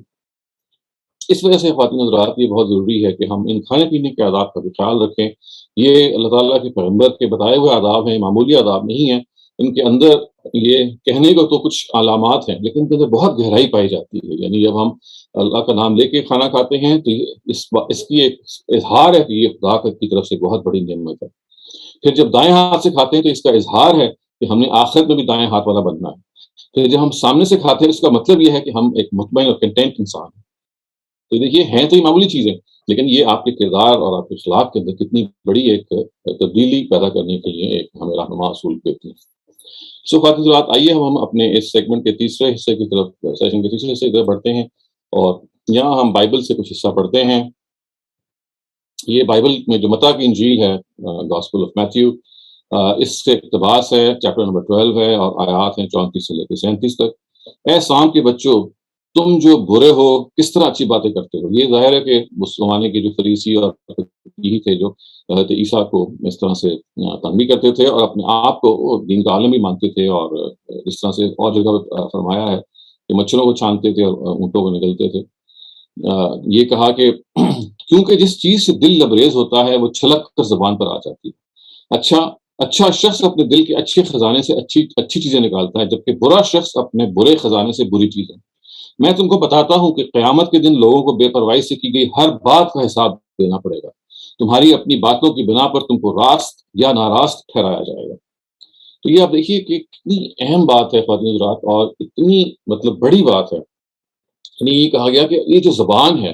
اس وجہ سے خواتین حضرات یہ بہت ضروری ہے کہ ہم ان کھانے پینے کے آداب کا بھی خیال رکھیں. یہ اللہ تعالیٰ کے پیغمبر کے بتائے ہوئے آداب ہیں, معمولی آداب نہیں ہیں. ان کے اندر یہ کہنے کو تو کچھ علامات ہیں, لیکن ان کے اندر بہت گہرائی پائی جاتی ہے. یعنی جب ہم اللہ کا نام لے کے کھانا کھاتے ہیں تو اس کی ایک اظہار ہے کہ یہ خدا کی طرف سے بہت بڑی نعمت ہے. پھر جب دائیں ہاتھ سے کھاتے ہیں تو اس کا اظہار ہے کہ ہم نے آخرت میں بھی دائیں ہاتھ والا بننا ہے. پھر جب ہم سامنے سے کھاتے ہیں اس کا مطلب یہ ہے کہ ہم ایک مطمئن اور کنٹینٹ انسان ہیں. تو دیکھیے ہیں تو یہ معمولی چیزیں, لیکن یہ آپ کے کردار اور آپ کے اخلاق کے اندر کتنی بڑی ایک تبدیلی پیدا کرنے کے لیے ایک ہمیں رہنما اصول دیتی ہیں. سو خواتین حضرات, آئیے ہم اپنے اس سیگمنٹ کے تیسرے حصے کی طرف, سیشن کے تیسرے حصے کی طرف بڑھتے ہیں, اور یہاں ہم بائبل سے کچھ حصہ پڑھتے ہیں. یہ بائبل میں جو متی کی انجیل ہے, گاسپل آف میتھیو, اس سے اقتباس ہے, چیپٹر نمبر 12 ہے, اور آیات ہیں 34 سے لے کے 37 تک. اے سام کے بچوں, تم جو برے ہو کس طرح اچھی باتیں کرتے ہو. یہ ظاہر ہے کہ اس زمانے کے جو فریسی اور یہی تھے جو حضرت عیسیٰ کو اس طرح سے تنگ بھی کرتے تھے, اور اپنے آپ کو دین کا عالم بھی مانتے تھے, اور اس طرح سے اور جگہ فرمایا ہے کہ مچھروں کو چھانتے تھے اور اونٹوں کو نگلتے تھے. یہ کہا کہ کیونکہ جس چیز سے دل لبریز ہوتا ہے وہ چھلک کر زبان پر آ جاتی ہے. اچھا شخص اپنے دل کے اچھے خزانے سے اچھی چیزیں نکالتا ہے, جبکہ برا شخص اپنے برے خزانے سے بری چیزیں. میں تم کو بتاتا ہوں کہ قیامت کے دن لوگوں کو بے پرواہی سے کی گئی ہر بات کا حساب دینا پڑے گا. تمہاری اپنی باتوں کی بنا پر تم کو راست یا ناراست ٹھہرایا جائے گا. تو یہ آپ دیکھیے کہ کتنی اہم بات ہے خواتین حضرات, اور اتنی مطلب بڑی بات ہے. یعنی یہ کہا گیا کہ یہ جو زبان ہے,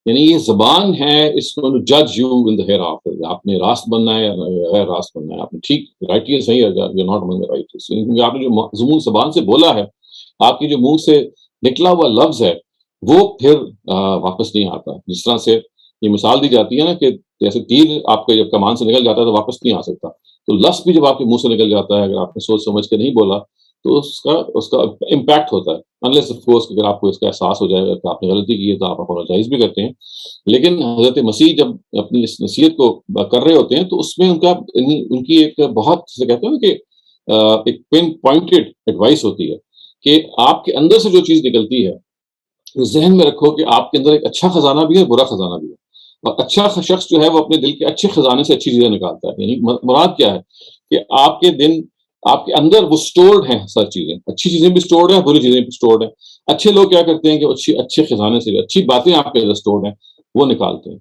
یعنی یہ زبان ہے, اس کو جج you in the hereafter. آپ نے راست بننا ہے یا غیر راست بننا ہے, آپ نے ٹھیک رائٹ صحیح ہے, you not Umang the right, کیونکہ آپ نے جو ضمون زبان سے بولا ہے, آپ کی جو منہ سے نکلا ہوا لفظ ہے وہ پھر واپس نہیں آتا. جس طرح سے یہ مثال دی جاتی ہے نا کہ جیسے تیر آپ کے جب کمان سے نکل جاتا ہے تو واپس نہیں آ سکتا, تو لفظ بھی جب آپ کے منہ سے نکل جاتا ہے, اگر آپ نے سوچ سمجھ کے نہیں بولا تو اس کا امپیکٹ ہوتا ہے. انلیس آف کورس اگر آپ کو اس کا احساس ہو جائے گا کہ آپ نے غلطی کی ہے تو آپ اپولوجائز بھی کرتے ہیں. لیکن حضرت مسیح جب اپنی اس نصیحت کو کر رہے ہوتے ہیں تو اس میں ان کی ایک بہت سے کہتے ہیں کہ ایک پن پوائنٹڈ ایڈوائس ہوتی ہے کہ آپ کے اندر سے جو چیز نکلتی ہے وہ ذہن میں رکھو کہ آپ کے اندر ایک اچھا خزانہ بھی ہے, برا خزانہ بھی ہے. اور اچھا شخص جو ہے وہ اپنے دل کے اچھے خزانے سے اچھی چیزیں نکالتا ہے. یعنی مراد کیا ہے کہ آپ کے اندر وہ سٹورڈ ہیں سر چیزیں, اچھی چیزیں بھی سٹورڈ ہیں, بری چیزیں بھی سٹورڈ ہیں. اچھے لوگ کیا کرتے ہیں کہ اچھے خزانے سے اچھی باتیں آپ کے اندر سٹورڈ ہیں وہ نکالتے ہیں.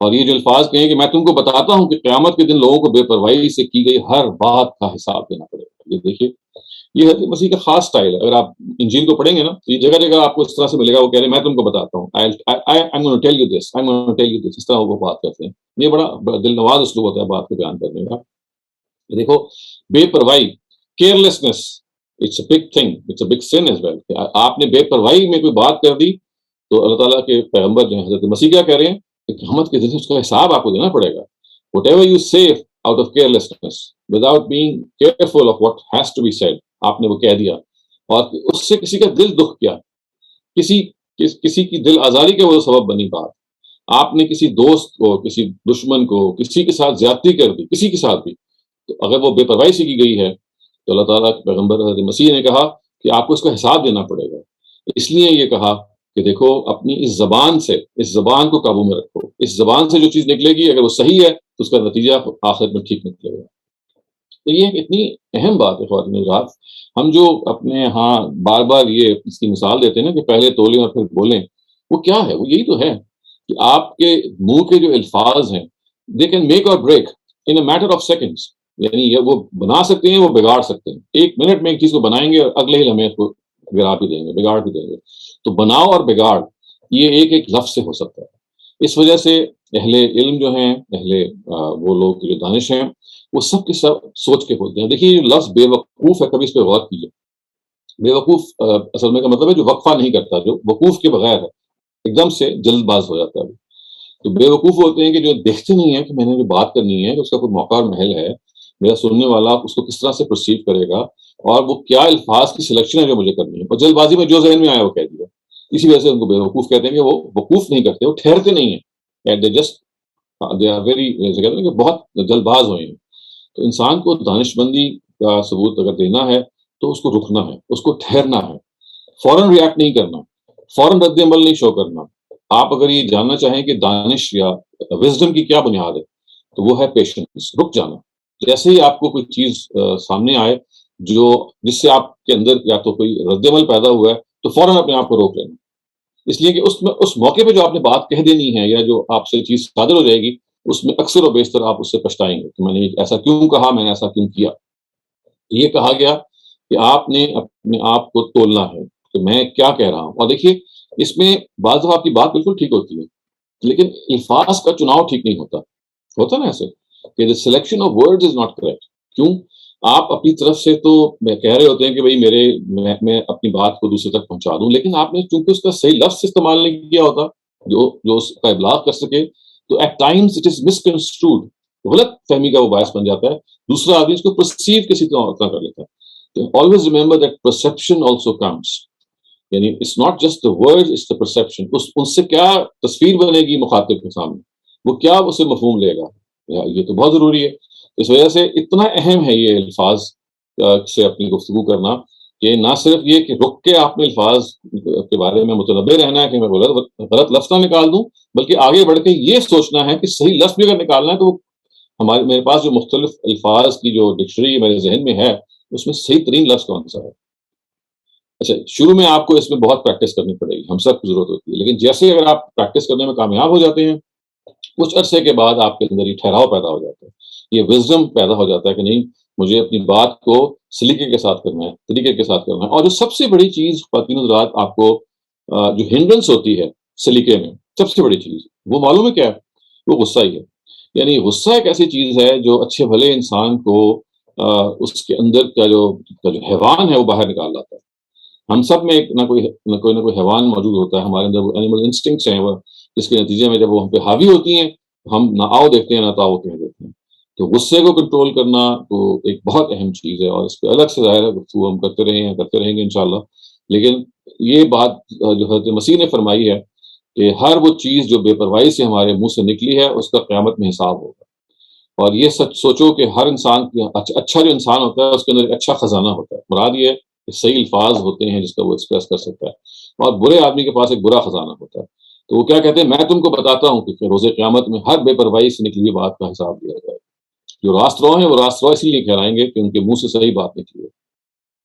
اور یہ جو الفاظ کہیں کہ میں تم کو بتاتا ہوں کہ قیامت کے دن لوگوں کو بے پرواہی سے کی گئی ہر بات کا حساب دینا پڑے گا. یہ دیکھیے یہ حضرت مسیح کا خاص سٹائل ہے. اگر آپ انجیل کو پڑھیں گے نا تو یہ جگہ جگہ آپ کو اس طرح سے ملے گا. وہ کہہ رہے ہیں میں تم کو بتاتا ہوں, I'm going to tell you this, I'm going to tell you this. اس طرح وہ بات کرتے ہیں. یہ بڑا دل نواز اسلوب ہوتا ہے بات کو بیان کرنے کا. دیکھو بے پرواہی, carelessness, it's a big thing, it's a big sin as well. آپ نے بے پرواہی میں کوئی بات کر دی تو اللہ تعالیٰ کے پیغمبر جو ہیں حضرت مسیح کیا کہہ رہے ہیں کہ قیامت کے دن اس کا حساب آپ کو دینا پڑے گا. Whatever you say out of carelessness, without being careful of what has to be said, آپ نے وہ کہہ دیا اور اس سے کسی کا دل دکھ کیا, کسی کی دل آزاری کے وہ سبب بنی بات. آپ نے کسی دوست کو, کسی دشمن کو, کسی کے ساتھ زیادتی کر دی, کسی کے ساتھ بھی, تو اگر وہ بے پرواہی سے کی گئی ہے تو اللہ تعالیٰ کے پیغمبر حضرت مسیح نے کہا کہ آپ کو اس کا حساب دینا پڑے گا. اس لیے یہ کہا کہ دیکھو اپنی اس زبان سے, اس زبان کو قابو میں رکھو. اس زبان سے جو چیز نکلے گی اگر وہ صحیح ہے تو اس کا نتیجہ آخر میں ٹھیک نکلے گا. تو یہ ایک اتنی اہم بات ہے خواتین حضرات. ہم جو اپنے ہاں بار بار یہ اس کی مثال دیتے ہیں نا کہ پہلے تولیں اور پھر بولیں, وہ کیا ہے؟ وہ یہی تو ہے کہ آپ کے منہ کے جو الفاظ ہیں they can make or break in a matter of seconds. یعنی وہ بنا سکتے ہیں, وہ بگاڑ سکتے ہیں. 1 منٹ میں ایک چیز کو بنائیں گے اور اگلے ہی لمحے کو گرا بھی دیں گے, بگاڑ بھی دیں گے. تو بناؤ اور بگاڑ یہ ایک ایک لفظ سے ہو سکتا ہے. اس وجہ سے اہل علم جو ہیں, وہ لوگ جو دانش ہیں, وہ سب کے سب سوچ کے بولتے ہیں. دیکھیے یہ لفظ بے وقوف ہے, کبھی اس پہ غور کیجیے. بے وقوف اصل میں کا مطلب ہے جو وقفہ نہیں کرتا, جو وقوف کے بغیر ہے, ایک دم سے جلد باز ہو جاتا ہے. تو بے وقوف ہوتے ہیں کہ جو دیکھتے نہیں ہیں کہ میں نے جو بات کرنی ہے, اس کا کوئی موقع اور محل ہے, میرا سننے والا اس کو کس طرح سے پرسیو کرے گا, اور وہ کیا الفاظ کی سلیکشن ہے جو مجھے کرنی ہے, اور جلد بازی میں جو ذہن میں آیا وہ کہہ دیا. اسی وجہ سے ان کو بے وقوف کہتے ہیں کہ وہ وقوف نہیں کرتے, وہ ٹھہرتے نہیں ہیں, they are very, کہتے ہیں کہ بہت جلد باز ہوئے ہیں. تو انسان کو دانش مندی کا ثبوت اگر دینا ہے تو اس کو رکنا ہے, اس کو ٹھہرنا ہے, فوراً ریاکٹ نہیں کرنا, فوراً رد عمل نہیں شو کرنا. آپ اگر یہ جاننا چاہیں کہ دانش یا وزڈم کی کیا بنیاد ہے تو وہ ہے پیشنس, رک جانا. جیسے ہی آپ کو کوئی چیز سامنے آئے جس سے آپ کے اندر یا تو کوئی رد عمل پیدا ہوا ہے تو فوراً اپنے آپ کو روک لینا. اس لیے کہ اس موقع پہ جو آپ نے بات کہہ دینی ہے یا جو آپ سے چیز صادر ہو جائے گی, اس میں اکثر و بیشتر آپ اس سے پچھتائیں گے کہ میں نے ایسا کیوں کہا, میں نے ایسا کیوں کیا. یہ کہا گیا کہ آپ نے اپنے آپ کو تولنا ہے کہ میں کیا کہہ رہا ہوں. اور دیکھیے اس میں بعض دفعہ آپ کی بات بالکل ٹھیک ہوتی ہے لیکن الفاظ کا چناؤ ٹھیک نہیں ہوتا نا ایسے کہ the selection of words is not correct. کیوں؟ آپ اپنی طرف سے تو کہہ رہے ہوتے ہیں کہ بھائی میں اپنی بات کو دوسرے تک پہنچا دوں, لیکن آپ نے چونکہ اس کا صحیح لفظ استعمال نہیں کیا ہوتا جو اس کا ابلاغ کر سکے, تو ایٹ ٹائمز اٹ از مسکنسٹروڈ, غلط فہمی کا وہ باعث بن جاتا ہے. دوسرا آدمی اس کو پرسیو کسی طرح کر لیتا ہے. تو always remember that perception also counts. یعنی it's not just the words, it's the perception. ان سے کیا تصویر بنے گی مخاطب کے سامنے, وہ کیا اسے مفہوم لے گا, یہ تو بہت ضروری ہے. اس وجہ سے اتنا اہم ہے یہ الفاظ سے اپنی گفتگو کرنا کہ نہ صرف یہ کہ رک کے آپ نے الفاظ کے بارے میں متنبع رہنا ہے کہ میں غلط لفظ نہ نکال دوں, بلکہ آگے بڑھ کے یہ سوچنا ہے کہ صحیح لفظ بھی اگر نکالنا ہے تو میرے پاس جو مختلف الفاظ کی جو ڈکشنری میرے ذہن میں ہے اس میں صحیح ترین لفظ کون سا ہے. اچھا, شروع میں آپ کو اس میں بہت پریکٹس کرنی پڑے گی, ہم سب کو ضرورت ہوتی ہے, لیکن جیسے اگر آپ پریکٹس کرنے میں کامیاب ہو جاتے ہیں کچھ عرصے کے بعد آپ کے اندر یہ ٹھہراؤ پیدا ہو جاتا ہے, یہ وزڈم پیدا ہو جاتا ہے کہ نہیں مجھے اپنی بات کو سلیقے کے ساتھ کرنا ہے, طریقے کے ساتھ کرنا ہے. اور جو سب سے بڑی چیز خواتین حضرات آپ کو جو ہنڈرنس ہوتی ہے سلیقے میں, سب سے بڑی چیز وہ معلوم ہے کیا ہے؟ وہ غصہ ہی ہے. یعنی غصہ ایک ایسی چیز ہے جو اچھے بھلے انسان کو اس کے اندر کا جو حیوان ہے وہ باہر نکال لاتا ہے. ہم سب میں نہ کوئی حیوان موجود ہوتا ہے, ہمارے اندر وہ اینیمل انسٹنکٹس ہیں, وہ جس کے نتیجے میں جب وہ ہم پہ حاوی ہوتی ہیں ہم نہ آؤ دیکھتے ہیں نہ تاؤ کہہ دیتے ہیں. تو غصے کو کنٹرول کرنا تو ایک بہت اہم چیز ہے, اور اس پہ الگ سے ظاہر ہے گفتگو ہم کرتے رہیں گے انشاءاللہ. لیکن یہ بات جو حضرت مسیح نے فرمائی ہے کہ ہر وہ چیز جو بے پرواہی سے ہمارے منہ سے نکلی ہے اس کا قیامت میں حساب ہوگا. اور یہ سچ سوچو کہ ہر انسان اچھا جو انسان ہوتا ہے اس کے اندر ایک اچھا خزانہ ہوتا ہے. مراد یہ کہ صحیح الفاظ ہوتے ہیں جس کا وہ ایکسپریس کر سکتا ہے, اور برے آدمی کے پاس ایک برا خزانہ ہوتا ہے. تو وہ کیا کہتے ہیں, میں تم کو بتاتا ہوں کہ روز قیامت میں ہر بے پرواہی سے نکلی ہوئی بات کا حساب دیا جائے. جو راست رو ہیں وہ راست رو اسی لیے کہلائیں گے کہ ان کے منہ سے صحیح بات نکلی ہے.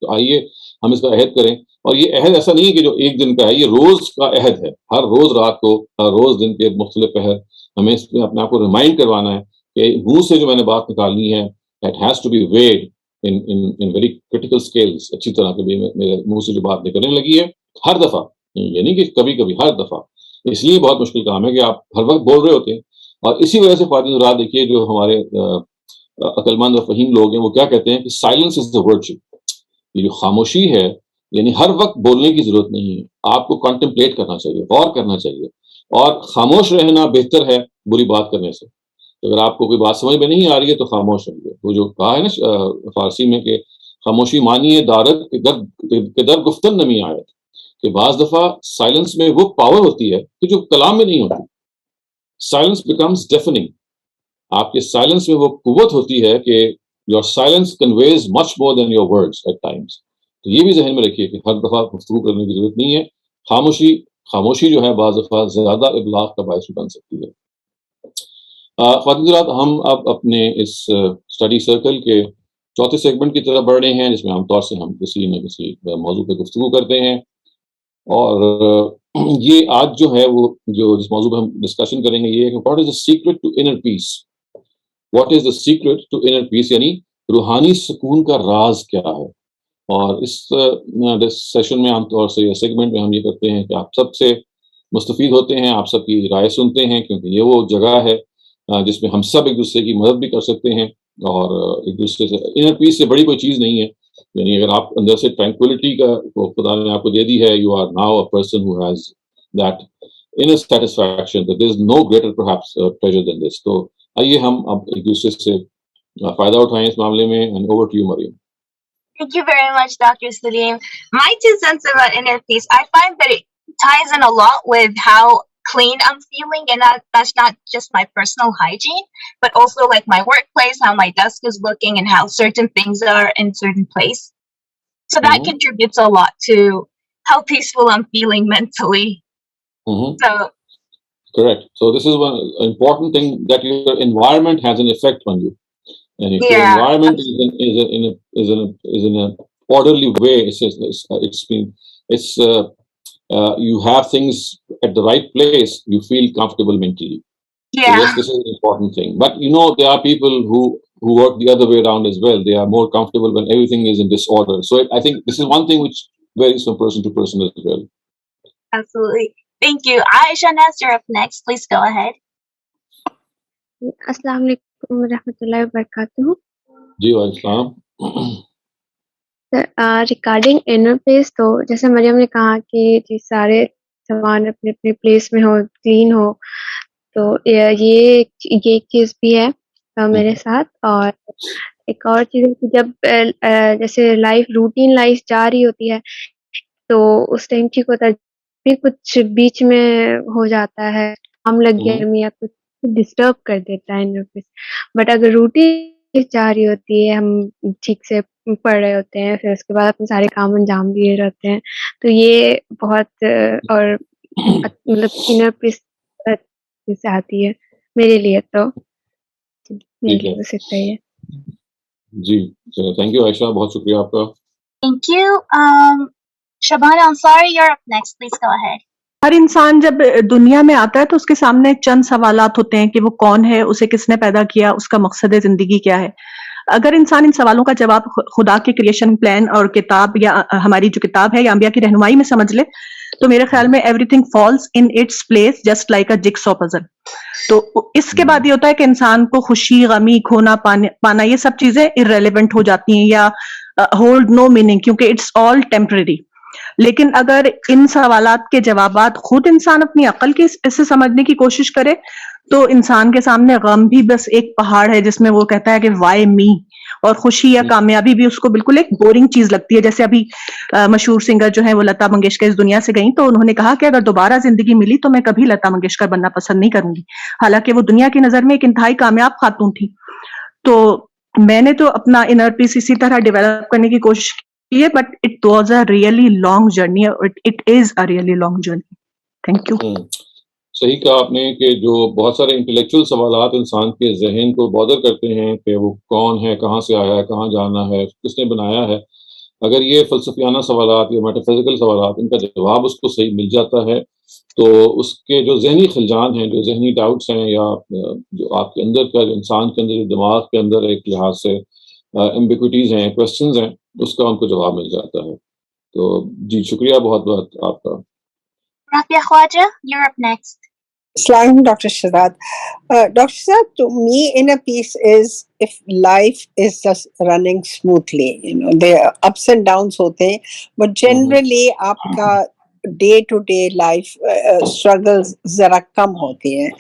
تو آئیے ہم اس کا عہد کریں, اور یہ عہد ایسا نہیں کہ جو ایک دن کا ہے, یہ روز کا عہد ہے. ہر روز رات کو, ہر روز دن کے مختلف پہر ہمیں اس میں اپنے آپ کو ریمائنڈ کروانا ہے کہ منہ سے جو میں نے بات نکالنی ہے, it has to be weighed, in very critical scales اچھی طرح کے بھی میرے منہ سے جو بات نکلنے لگی ہے ہر دفعہ, یعنی کہ کبھی کبھی, ہر دفعہ. اس لیے بہت مشکل کام ہے کہ آپ ہر وقت بول رہے ہوتے ہیں. اور اسی وجہ سے خواتین حضرات دیکھیے جو ہمارے عقل مند اور فہیم لوگ ہیں وہ کیا کہتے ہیں کہ سائلنس از دا ورچو. یہ جو خاموشی ہے یعنی ہر وقت بولنے کی ضرورت نہیں ہے, آپ کو کنٹمپلیٹ کرنا چاہیے, غور کرنا چاہیے, اور خاموش رہنا بہتر ہے بری بات کرنے سے. اگر آپ کو کوئی بات سمجھ میں نہیں آ رہی ہے تو خاموش رہیے. وہ جو کہا ہے نا فارسی میں کہ خاموشی مانیے دارت کے در گفتن نمی آیت, کہ بعض دفعہ سائلنس میں وہ پاور ہوتی ہے کہ جو کلام میں نہیں ہوتی. Silence becomes deafening. آپ کے سائلنس میں وہ قوت ہوتی ہے کہ your silence conveys much more than your words at times. تو یہ بھی ذہن میں رکھیے کہ ہر دفعہ گفتگو کرنے کی ضرورت نہیں ہے. خاموشی جو ہے بعض دفعہ زیادہ ابلاغ کا باعث بن سکتی ہے. خواتین حضرات, ہم اب اپنے اس اسٹڈی سرکل کے چوتھے سیگمنٹ کی طرف بڑھ رہے ہیں, جس میں عام طور سے ہم کسی نہ کسی موضوع پہ گفتگو کرتے ہیں. اور یہ آج جو ہے وہ جو جس موضوع پہ ہم ڈسکشن کریں گے یہ ہے کہ what is the secret to inner peace. What is the secret to inner peace, یعنی روحانی سکون کا راز کیا ہے. اور اس سیشن میں عام طور سے یا سیگمنٹ میں ہم یہ کرتے ہیں کہ آپ سب سے مستفید ہوتے ہیں, آپ سب کی رائے سنتے ہیں, کیونکہ یہ وہ جگہ ہے جس میں ہم سب ایک دوسرے کی مدد بھی کر سکتے ہیں. اور ایک دوسرے سے انر پیس سے بڑی کوئی چیز نہیں ہے. یعنی اگر آپ اندر سے ٹرینکولیٹی کا خدا نے آپ کو دے دی ہے, you are now a person who has that inner satisfaction, there is no greater perhaps pleasure than this. تو آئیے ہم اب ایک دوسرے سے فائدہ اٹھائیں اس معاملے میں. And over to you Maryam. Thank you very much, Dr. Salim. My 2 cents about inner peace, I find that it ties in a lot with how clean I'm feeling, and that's not just my personal hygiene, but also like my workplace, how my desk is looking, and how certain things are in certain place. So that contributes a lot to how peaceful I'm feeling mentally. So correct. So this is one important thing, that your environment has an effect on you. And if your environment is in an orderly way, you have things at the right place, you feel comfortable mentally. Yeah. So yes, this is an important thing. But you know, there are people who work the other way around as well. They are more comfortable when everything is in disorder. So I think this is one thing which varies from person to person as well. Absolutely. Thank you. Aisha Naz, you're up next. Please go ahead. Assalamu alaikum ورحمۃ اللہ وبرکاتہ. جی وعلیکم السلام. Regarding inner پیس, تو جیسے مریم نے کہا کہ سارے سامان اپنے اپنے پلیس میں ہو, کلین ہو, تو یہ ایک چیز بھی ہے میرے ساتھ. اور ایک اور چیز ہے کہ جب جیسے روٹین لائف جا رہی ہوتی ہے تو اس ٹائم ٹھیک ہوتا ہے, پھر کچھ بیچ میں ہو جاتا ہے, کام لگ گیا یا کچھ ڈسٹرب کر دیتا ہے انر پیس. بٹ اگر روٹین جا رہی ہوتی ہے, ہم ٹھیک سے پڑھ رہے ہوتے ہیں, پھر اس کے بعد اپنے سارے کام انجام دیے رہتے ہیں, تو یہ بہت اور مطلب انر پیس سے آتی ہے میرے لیے. تو میرے لیے بس اتنا ہی ہے. جی تھینک یو عائشہ, بہت شکریہ آپ کا. Thank you. Shabana Ansari, you're up next. Please go ahead. ہر انسان جب دنیا میں آتا ہے تو اس کے سامنے چند سوالات ہوتے ہیں کہ وہ کون ہے, اسے کس نے پیدا کیا, اس کا مقصد زندگی کیا ہے. اگر انسان ان سوالوں کا جواب خدا کے کریشن پلان اور کتاب یا ہماری جو کتاب ہے یا انبیاء کی رہنمائی میں سمجھ لے تو میرے خیال میں everything falls in its place just like a jigsaw puzzle. تو اس کے بعد یہ ہوتا ہے کہ انسان کو خوشی, غمی, کھونا, پانا یہ سب چیزیں ارریلیونٹ ہو جاتی ہیں یا ہولڈ نو میننگ, کیونکہ اٹس آل ٹیمپرری. لیکن اگر ان سوالات کے جوابات خود انسان اپنی عقل کی سے سمجھنے کی کوشش کرے تو انسان کے سامنے غم بھی بس ایک پہاڑ ہے جس میں وہ کہتا ہے کہ وائی می, اور خوشی یا کامیابی بھی اس کو بالکل ایک بورنگ چیز لگتی ہے. جیسے ابھی مشہور سنگر جو ہیں وہ لتا منگیشکر اس دنیا سے گئیں تو انہوں نے کہا کہ اگر دوبارہ زندگی ملی تو میں کبھی لتا منگیشکر بننا پسند نہیں کروں گی, حالانکہ وہ دنیا کی نظر میں ایک انتہائی کامیاب خاتون تھی. تو میں نے تو اپنا انر پیس اسی طرح ڈیولپ کرنے کی کوشش کی ہے, but it was a really long journey, it is a really long journey. Thank you. صحیح کہا آپ نے کہ جو بہت سارے انٹلیکچوئل سوالات انسان کے ذہن کو بادر کرتے ہیں کہ وہ کون ہے, کہاں سے آیا ہے, کہاں جانا ہے, کس نے بنایا ہے, اگر یہ فلسفیانہ سوالات یا میٹافزیکل سوالات ان کا جواب اس کو صحیح مل جاتا ہے تو اس کے جو ذہنی خلجان ہیں, جو ذہنی ڈاؤٹس ہیں, یا جو آپ کے اندر کا انسان کے اندر دماغ کے اندر ایک لحاظ سے ایمبیگوٹیز ہیں, کوشچنز ہیں, اس کا ان کو جواب مل جاتا ہے. تو جی شکریہ بہت بہت آپ کا. Rafia Khwaja, you're up next. Assalamualaikum, Dr. Shahzad. Dr. Shahzad, to me, inner peace is if life is just running smoothly. There are ups and downs hote hain, but generally, aapka day-to-day life struggles zara kam hote hain.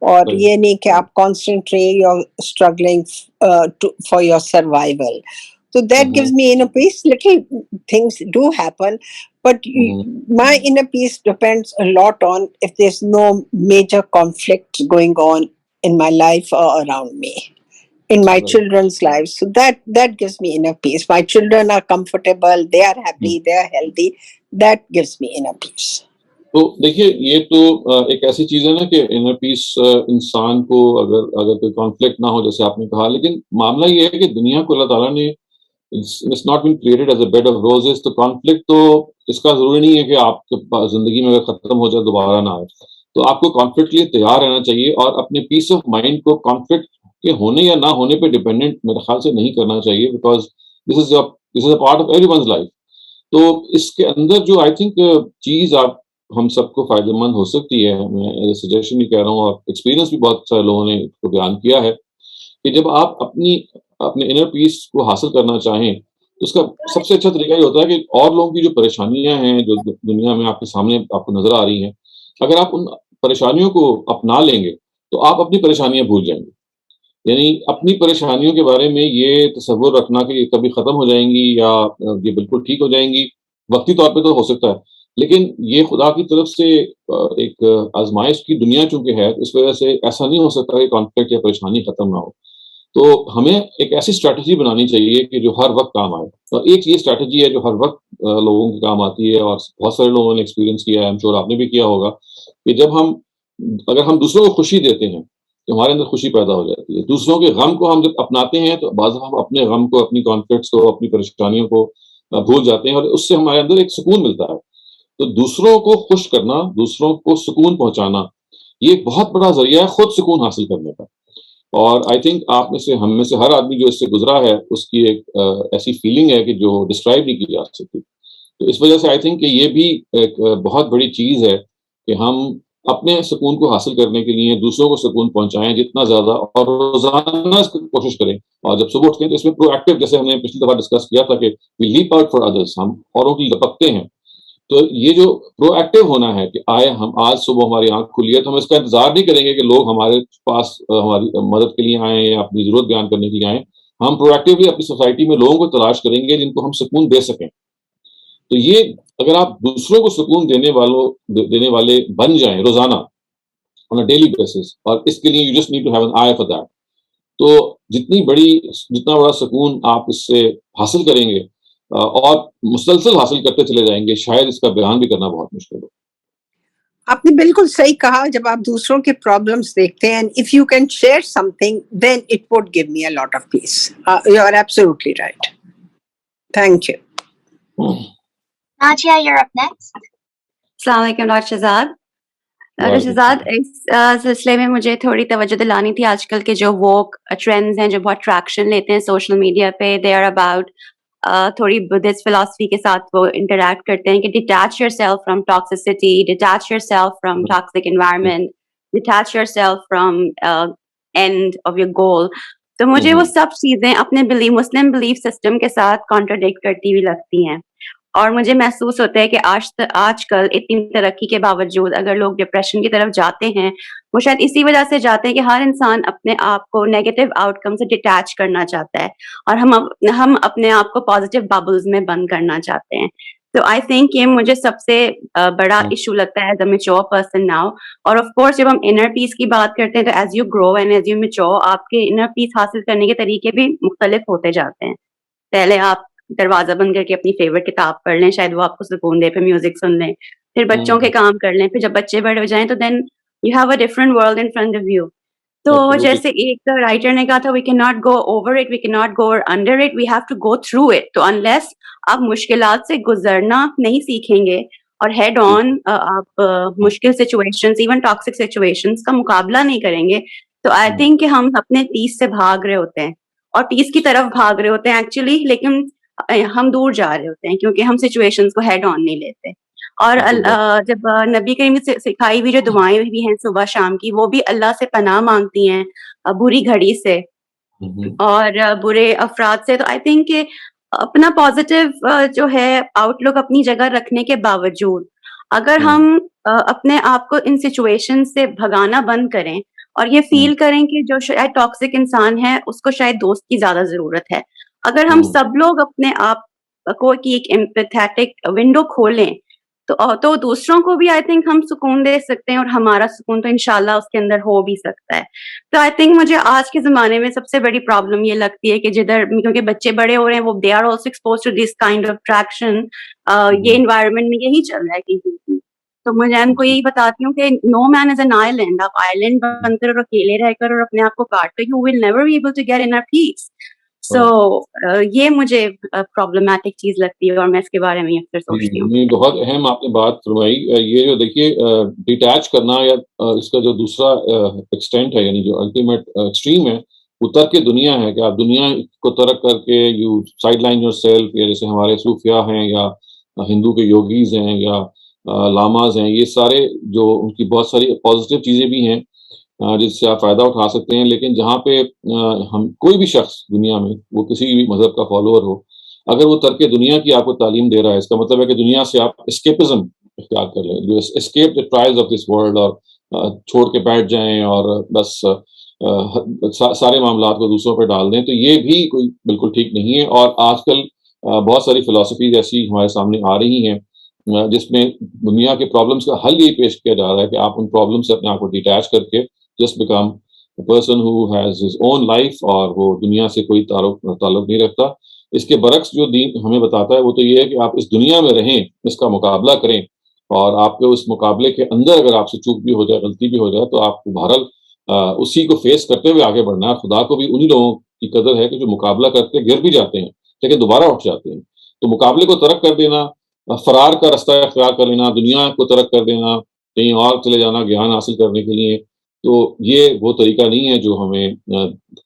Aur ye nahi ki aap constantly you're struggling for your survival. So that gives me inner peace. Little things do happen, but my inner peace depends a lot on if there's no major conflict going on in my life or around me, in my children's lives. So that gives me inner peace. My children are comfortable, they are happy, they are healthy. That gives me inner peace. تو دیکھیے یہ تو ایک ایسی چیز ہے نا کہ انر پیس انسان کو اگر کوئی کانفلکٹ نہ ہو جیسے آپ نے کہا, لیکن معاملہ یہ ہے کہ دنیا کو اللہ تعالیٰ نے it's not been created as a bed of roses. تو کانفلکٹ تو اس کا ضروری نہیں ہے کہ آپ کے زندگی میں اگر ختم ہو جائے دوبارہ نہ آئے. تو آپ کو کانفلکٹ کے لیے تیار رہنا چاہیے اور اپنے پیس آف مائنڈ کو کانفلکٹ کے ہونے یا نہ ہونے پہ ڈیپینڈنٹ میرے خیال سے نہیں کرنا چاہیے, because this is a part of every one's life. تو اس کے اندر جو آئی تھنک چیز آپ ہم سب کو فائدہ مند ہو سکتی ہے, میں سجیشن بھی کہہ رہا ہوں اور ایکسپیرینس بھی بہت سارے لوگوں نے کو بیان کیا ہے, کہ جب آپ اپنے انر پیس کو حاصل کرنا چاہیں تو اس کا سب سے اچھا طریقہ یہ ہوتا ہے کہ اور لوگوں کی جو پریشانیاں ہیں جو دنیا میں آپ کے سامنے آپ کو نظر آ رہی ہیں, اگر آپ ان پریشانیوں کو اپنا لیں گے تو آپ اپنی پریشانیاں بھول جائیں گے. یعنی اپنی پریشانیوں کے بارے میں یہ تصور رکھنا کہ یہ کبھی ختم ہو جائیں گی یا یہ بالکل ٹھیک ہو جائیں گی, وقتی طور پہ تو ہو سکتا ہے, لیکن یہ خدا کی طرف سے ایک آزمائش کی دنیا چونکہ ہے, اس وجہ سے ایسا نہیں ہو سکتا کہ کانفلکٹ یا پریشانی ختم نہ ہو. تو ہمیں ایک ایسی اسٹریٹجی بنانی چاہیے کہ جو ہر وقت کام آئے. اور ایک یہ اسٹریٹجی ہے جو ہر وقت لوگوں کے کام آتی ہے, اور بہت سارے لوگوں نے ایکسپیرینس کیا ہے, I'm sure آپ نے بھی کیا ہوگا, کہ جب اگر ہم دوسروں کو خوشی دیتے ہیں تو ہمارے اندر خوشی پیدا ہو جاتی ہے. دوسروں کے غم کو ہم جب اپناتے ہیں تو بعض ہم اپنے غم کو, اپنی کانفلکٹس کو, اپنی پریشانیوں کو بھول جاتے ہیں, اور اس سے ہمارے اندر ایک سکون ملتا ہے. تو دوسروں کو خوش کرنا, دوسروں کو سکون پہنچانا, یہ ایک بہت بڑا ذریعہ ہے خود سکون حاصل کرنے کا. اور آئی تھنک آپ میں سے, ہم میں سے ہر آدمی جو اس سے گزرا ہے, اس کی ایک ایسی فیلنگ ہے کہ جو ڈسکرائب نہیں کی جا سکتی. تو اس وجہ سے آئی تھنک کہ یہ بھی ایک بہت بڑی چیز ہے کہ ہم اپنے سکون کو حاصل کرنے کے لیے دوسروں کو سکون پہنچائیں جتنا زیادہ, اور روزانہ کوشش کریں. اور جب صبح اٹھتے ہیں تو اس میں پرو ایکٹیو, جیسے ہم نے پچھلی دفعہ ڈسکس کیا تھا کہ وی لیپ آؤٹ فار ادرس, ہم اوروں کی لپکتے ہیں. تو یہ جو پرو ایکٹیو ہونا ہے کہ ہم آج صبح ہماری آنکھ کھلی ہے تو ہم اس کا انتظار نہیں کریں گے کہ لوگ ہمارے پاس ہماری مدد کے لیے آئیں یا اپنی ضرورت بیان کرنے کے لیے آئیں. ہم پرو ایکٹیولی اپنی سوسائٹی میں لوگوں کو تلاش کریں گے جن کو ہم سکون دے سکیں. تو یہ اگر آپ دوسروں کو سکون دینے والے بن جائیں روزانہ on a daily basis, اور اس کے لیے you just need to have an eye for that, تو جتنا بڑا سکون آپ اس سے حاصل کریں گے اور مسلسل حاصل کرتے چلے جائیں گے, شاید اس کا بیان بھی کرنا بہت مشکل ہو. آپ نے بالکل صحیح کہا. جب آپ دوسروں کے پرابلمس دیکھتے ہیں, if you can share something, then it would give me a lot of peace. You are absolutely right. Thank you. Najia, you're up next. السلام علیکم ڈاکٹر شہزاد. ڈاکٹر شہزاد, اس سلسلے میں مجھے تھوڑی توجہ دلانی تھی. آج کل کے جو ووک ٹرینڈز ہیں جو بہت ٹریکشن لیتے ہیں سوشل میڈیا پہ, دے آر اباؤٹ تھوڑی بدھسٹ فلاسفی کے ساتھ وہ انٹریکٹ کرتے ہیں کہ detach your self from toxicity, detach your self from toxic environment, detach your self from and of your goal. تو مجھے وہ سب چیزیں اپنے مسلم بلیف سسٹم کے ساتھ کانٹراڈکٹ کرتی ہوئی لگتی ہیں, اور مجھے محسوس ہوتا ہے کہ آج کل اتنی ترقی کے باوجود اگر لوگ ڈپریشن کی طرف جاتے ہیں, وہ شاید اسی وجہ سے جاتے ہیں کہ ہر انسان اپنے آپ کو نیگیٹو آؤٹ کم سے ڈیٹیچ کرنا چاہتا ہے, اور ہم اپنے آپ کو پازیٹیو ببلز میں بند کرنا چاہتے ہیں. تو آئی تھنک یہ مجھے سب سے بڑا ایشو لگتا ہے as a mature person now. اور آف کورس جب ہم انر پیس کی بات کرتے ہیں تو as you grow and as you mature, آپ کے انر پیس حاصل کرنے کے طریقے بھی مختلف ہوتے جاتے ہیں. پہلے آپ دروازہ بند کر کے اپنی فیوریٹ کتاب پڑھ لیں, شاید وہ آپ کو سکون دے, پھر میوزک سن لیں, پھر بچوں کے کام کر لیں, پھر جب بچے بڑے ہو جائیں تو then you have a different world in front of you. تو جیسے ایک رائٹر نے کہا تھا, we can not go over it, we can not go under it, we have to go through it. تو انلیس آپ مشکلات سے گزرنا نہیں سیکھیں گے اور ہیڈ آن آپ مشکل سچویشنز, ایون ٹاکسک سچویشنز کا مقابلہ نہیں کریں گے, تو آئی تھنک کہ ہم اپنے پیس سے بھاگ رہے ہوتے ہیں. اور پیس کی طرف بھاگ رہے ہوتے ہیں ایکچولی, لیکن ہم دور جا رہے ہوتے ہیں کیونکہ ہم سچویشنز کو ہیڈ آن نہیں لیتے. اور جب نبی کریم سے سکھائی ہوئی جو دعائیں بھی ہیں صبح شام کی, وہ بھی اللہ سے پناہ مانگتی ہیں بری گھڑی سے اور برے افراد سے. تو آئی تھنک کہ اپنا پازیٹیو جو ہے آؤٹ لک اپنی جگہ رکھنے کے باوجود اگر ہم اپنے آپ کو ان سچویشن سے بھگانا بند کریں اور یہ فیل کریں کہ جو شاید ٹاکسک انسان ہے اس کو شاید دوست کی زیادہ ضرورت ہے, اگر ہم سب لوگ اپنے آپ کو کی ایک ایمپیتھیٹک ونڈو کھولیں تو دوسروں کو بھی آئی تھنک ہم سکون دے سکتے ہیں, اور ہمارا سکون تو انشاءاللہ اس کے اندر ہو بھی سکتا ہے. تو آئی تھنک مجھے آج کے زمانے میں سب سے بڑی پرابلم یہ لگتی ہے کہ جدھر کیونکہ بچے بڑے ہو رہے ہیں وہ they are also expose to this kind of attraction, یہ انوائرمنٹ میں یہی چل رہا ہے کہیں. تو میں ان کو یہی بتاتی ہوں کہ نو مین از این آئیلینڈ. آپ آئیلینڈ بن کر اور اکیلے رہ کر اور اپنے آپ کو کاٹ کر you will never be able to get inner peace. So یہ مجھے پرابلمٹک چیز لگتی ہے اور میں اس کے بارے میں اکثر سوچتی ہوں. بہت اہم آپ نے بات فرمائی. یہ جو دیکھیے ڈیٹیچ کرنا یا اس کا جو دوسرا ایکسٹینٹ ہے یعنی جو الٹیمیٹ ایکسٹریم ہے وہ ترک دنیا ہے کہ آپ دنیا کو ترک کر کے you side line your self, یا جیسے ہمارے صوفیاء ہیں یا ہندو کے یوگیز ہیں یا لاماز ہیں, یہ سارے جو ان کی بہت ساری پازیٹیو چیزیں بھی ہیں جس سے آپ فائدہ اٹھا سکتے ہیں. لیکن جہاں پہ ہم کوئی بھی شخص دنیا میں وہ کسی بھی مذہب کا فالوور ہو, اگر وہ ترک دنیا کی آپ کو تعلیم دے رہا ہے, اس کا مطلب ہے کہ دنیا سے آپ اسکیپزم اختیار کر لیں, جو escape the trials of this world, اور چھوڑ کے بیٹھ جائیں اور بس سارے معاملات کو دوسروں پہ ڈال دیں. تو یہ بھی کوئی بالکل ٹھیک نہیں ہے. اور آج کل بہت ساری فلاسفیز ایسی ہمارے سامنے آ رہی ہیں جس میں دنیا کے پرابلمس کا حل یہی پیش کیا جا رہا ہے کہ آپ ان پرابلم سے اپنے آپ کو ڈیٹیچ کر کے just become person who has his own life, اور وہ دنیا سے کوئی تعلق نہیں رکھتا. اس کے برعکس جو دین ہمیں بتاتا ہے وہ تو یہ ہے کہ آپ اس دنیا میں رہیں, اس کا مقابلہ کریں, اور آپ کے اس مقابلے کے اندر اگر آپ سے چوک بھی ہو جائے, غلطی بھی ہو جائے, تو آپ کو بہرحال اسی کو فیس کرتے ہوئے آگے بڑھنا ہے. خدا کو بھی انہی لوگوں کی قدر ہے کہ جو مقابلہ کرتے گر بھی جاتے ہیں لیکن دوبارہ اٹھ جاتے ہیں. تو مقابلے کو ترک کر دینا, فرار کا رستہ اختیار کر لینا, دنیا کو ترک کر دینا, کہیں اور چلے جانا گیان حاصل کرنے کے لیے, تو یہ وہ طریقہ نہیں ہے جو ہمیں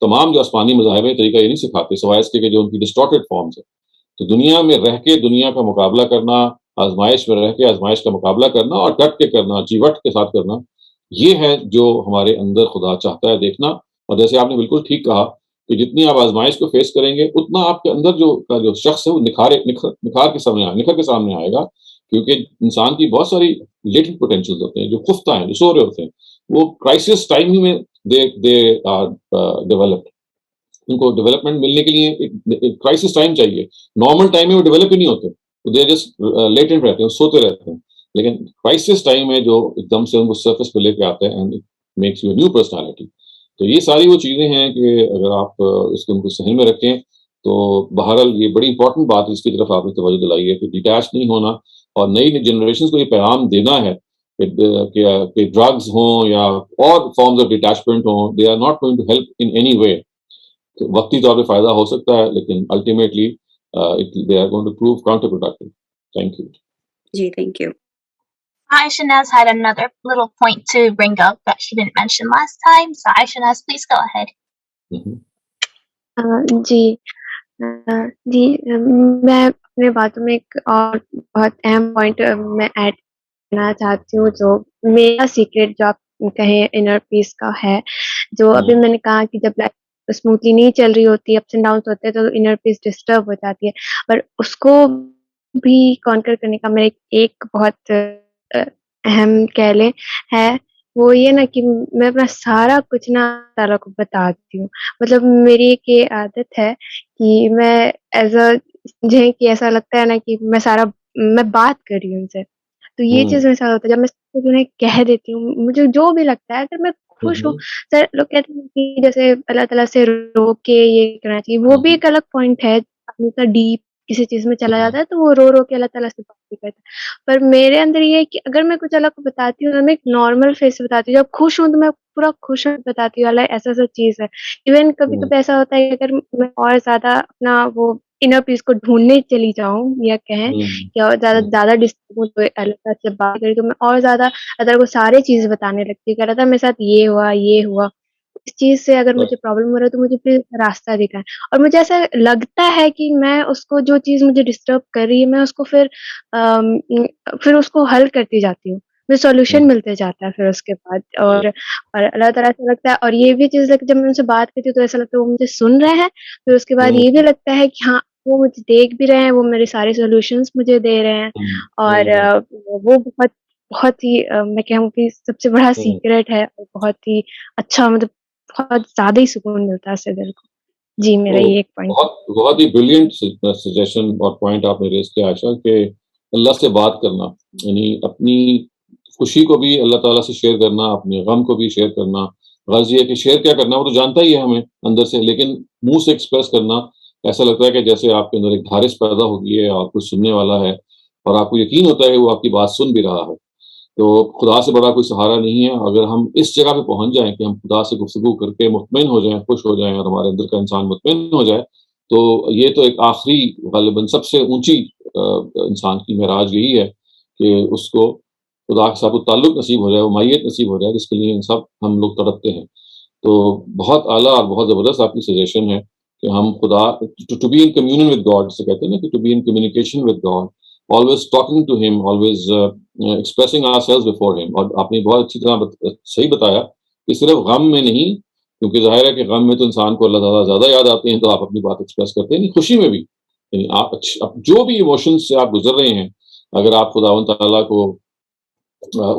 تمام جو آسمانی مذاہب ہیں طریقہ یہ نہیں سکھاتے, سوائے اس کے کہ جو ان کی ڈسٹارٹیڈ فارمز ہیں. تو دنیا میں رہ کے دنیا کا مقابلہ کرنا, آزمائش میں رہ کے آزمائش کا مقابلہ کرنا, اور ڈٹ کے کرنا, جیوٹ کے ساتھ کرنا, یہ ہے جو ہمارے اندر خدا چاہتا ہے دیکھنا. اور جیسے آپ نے بالکل ٹھیک کہا کہ جتنی آپ آزمائش کو فیس کریں گے اتنا آپ کے اندر جو شخص ہے وہ نکھار کے سامنے آئے گا, کیونکہ انسان کی بہت ساری لیٹنٹ پوٹینشیل ہوتے ہیں جو خفتہ ہیں, جو سو رہے ہوتے ہیں, وہ کرائسس ٹائم ہی میں دے آر ڈیولپڈ. ان کو ڈیولپمنٹ ملنے کے لیے کرائسس ٹائم چاہیے. نارمل ٹائم میں وہ ڈیولپ ہی نہیں ہوتے, دے جسٹ لیٹنٹ رہتے ہیں, سوتے رہتے ہیں. لیکن کرائسس ٹائم ہے جو ایک دم سے ان کو سرفس پہ لے کے آتا ہے and it makes you new personality. تو یہ ساری وہ چیزیں ہیں کہ اگر آپ اس کو ان کو صحیح میں رکھیں تو بہرحال یہ بڑی امپورٹنٹ بات ہے, اس کی طرف آپ نے توجہ دلائی ہے کہ ڈیٹیچ نہیں ہونا, اور نئی جنریشن کو یہ پیغام دینا ہے کہ ڈرگز ہوں یا اور فارمز آف ڈیٹیچمنٹ ہوں, they are not going to help in any way. وقتی طور پہ فائدہ ہو سکتا ہے لیکن ultimately they are going to prove counterproductive. Thank you. جی thank you. Aisha Naz had another little point to bring up that she didn't mention last time. So Aisha Naz, please go ahead. جی میں اپنے باتوں میں ایک اور بہت اہم point میں ایڈ کرنا چاہتی ہوں, جو میرا سیکریٹ جو آپ کہیں انر پیس کا ہے, جو ابھی میں نے کہا کہ جب لائف اسموتھلی نہیں چل رہی ہوتی, اپس اینڈ ڈاؤنس ہوتے ہیں, تو انر پیس ڈسٹرب ہو جاتی ہے. پر اس کو بھی کانکر کرنے کا میرا ایک بہت اہم کہہ لیں ہے, وہ یہ نا کہ میں اپنا سارا کچھ نا تعالیٰ کو بتاتی ہوں. مطلب میری ایک یہ عادت ہے کہ میں ایز اے سمجھیں کہ ایسا لگتا ہے نا کہ میں بات کر رہی ہوں ان سے. تو یہ چیز میرے ساتھ ہوتا ہے جب میں انہیں کہہ دیتی ہوں, مجھے جو بھی لگتا ہے, اگر میں خوش ہوں, سر لوگ کہتے ہیں کہ جیسے اللہ تعالیٰ سے رو کے یہ کرنا چاہیے, وہ بھی ایک الگ پوائنٹ ہے. اتنا ڈیپ کسی چیز میں چلا جاتا ہے تو وہ رو کے اللہ تعالیٰ سے بات بھی کرتا ہے. پر میرے اندر یہ ہے کہ اگر میں کچھ اللہ کو بتاتی ہوں, میں ایک نارمل فیس سے بتاتی ہوں. جب خوش ہوں تو میں پورا خوش بتاتی ہوں, اللہ ایسا چیز ہے. ایون کبھی کبھی ایسا ہوتا ہے کہ اگر میں اور زیادہ اپنا وہ انر پیس کو ڈھونڈنے چلی جاؤں, یا کہیں کہ اور زیادہ ڈسٹرب ہوں تو اللہ سے بات کری, تو میں اور زیادہ اللہ کو سارے چیز بتانے لگتی ہوں کہ اللہ تعالیٰ میرے ساتھ یہ ہوا. چیز سے اگر مجھے پرابلم ہو رہا ہے تو مجھے پھر راستہ دکھائیں. اور مجھے ایسا لگتا ہے کہ میں اس کو جو چیز مجھے ڈسٹرب کر رہی ہے میں اس کو پھر اس کو حل کرتی جاتی ہوں, مجھے سولوشن ملتے جاتا ہے پھر اس کے بعد. اور اللہ تعالیٰ سے لگتا ہے, اور یہ بھی چیز جب میں ان سے بات کرتی ہوں تو ایسا لگتا ہے وہ مجھے سن رہے ہیں. پھر اس کے بعد یہ بھی لگتا ہے کہ ہاں وہ مجھے دیکھ بھی رہے ہیں, وہ میرے سارے سولوشنس مجھے دے رہے ہیں. اور وہ بہت بہت ہی میں کہوں کہ سب سے بڑا سیکریٹ ہے, اور بہت ہی اچھا, مطلب بہت زیادہ ہی سکون ملتا ہے اس سے دل کو. جی میرا یہ ایک پوائنٹ. بہت ہی بریلینٹ سجیشن اور پوائنٹ آپ نے ریز کیا عائشہ, کہ اللہ سے بات کرنا, یعنی اپنی خوشی کو بھی اللہ تعالیٰ سے شیئر کرنا, اپنے غم کو بھی شیئر کرنا. غرض یہ ہے کہ شیئر کیا کرنا وہ تو جانتا ہی ہے ہمیں اندر سے, لیکن منہ سے ایکسپریس کرنا ایسا لگتا ہے کہ جیسے آپ کے اندر ایک دھارش پیدا ہو گئی ہے اور کچھ سننے والا ہے, اور آپ کو یقین ہوتا ہے کہ وہ آپ کی بات سن بھی رہا ہے. تو خدا سے بڑا کوئی سہارا نہیں ہے. اگر ہم اس جگہ پہ پہنچ جائیں کہ ہم خدا سے گفتگو کر کے مطمئن ہو جائیں, خوش ہو جائیں, اور ہمارے اندر کا انسان مطمئن ہو جائے, تو یہ تو ایک آخری غالباً سب سے اونچی انسان کی معراج یہی ہے کہ اس کو خدا کے ساتھ تعلق نصیب ہو جائے, وہ مائیت نصیب ہو جائے, جس کے لیے سب ہم لوگ تڑپتے ہیں. تو بہت اعلیٰ اور بہت زبردست آپ کی سجیشن ہے کہ ہم خدا to be in communion with God سے کہتے ہیں نا, کہ to be in communication with God, always talking to him, always expressing ourselves before him. اور آپ نے بہت اچھی طرح صحیح بتایا کہ صرف غم میں نہیں, کیونکہ ظاہر ہے کہ غم میں تو انسان کو اللہ تعالیٰ زیادہ یاد آتے ہیں, تو آپ اپنی بات ایکسپریس کرتے ہیں. خوشی میں بھی, یعنی آپ جو بھی ایموشنز سے آپ گزر رہے ہیں, اگر آپ خداوند تعالیٰ کو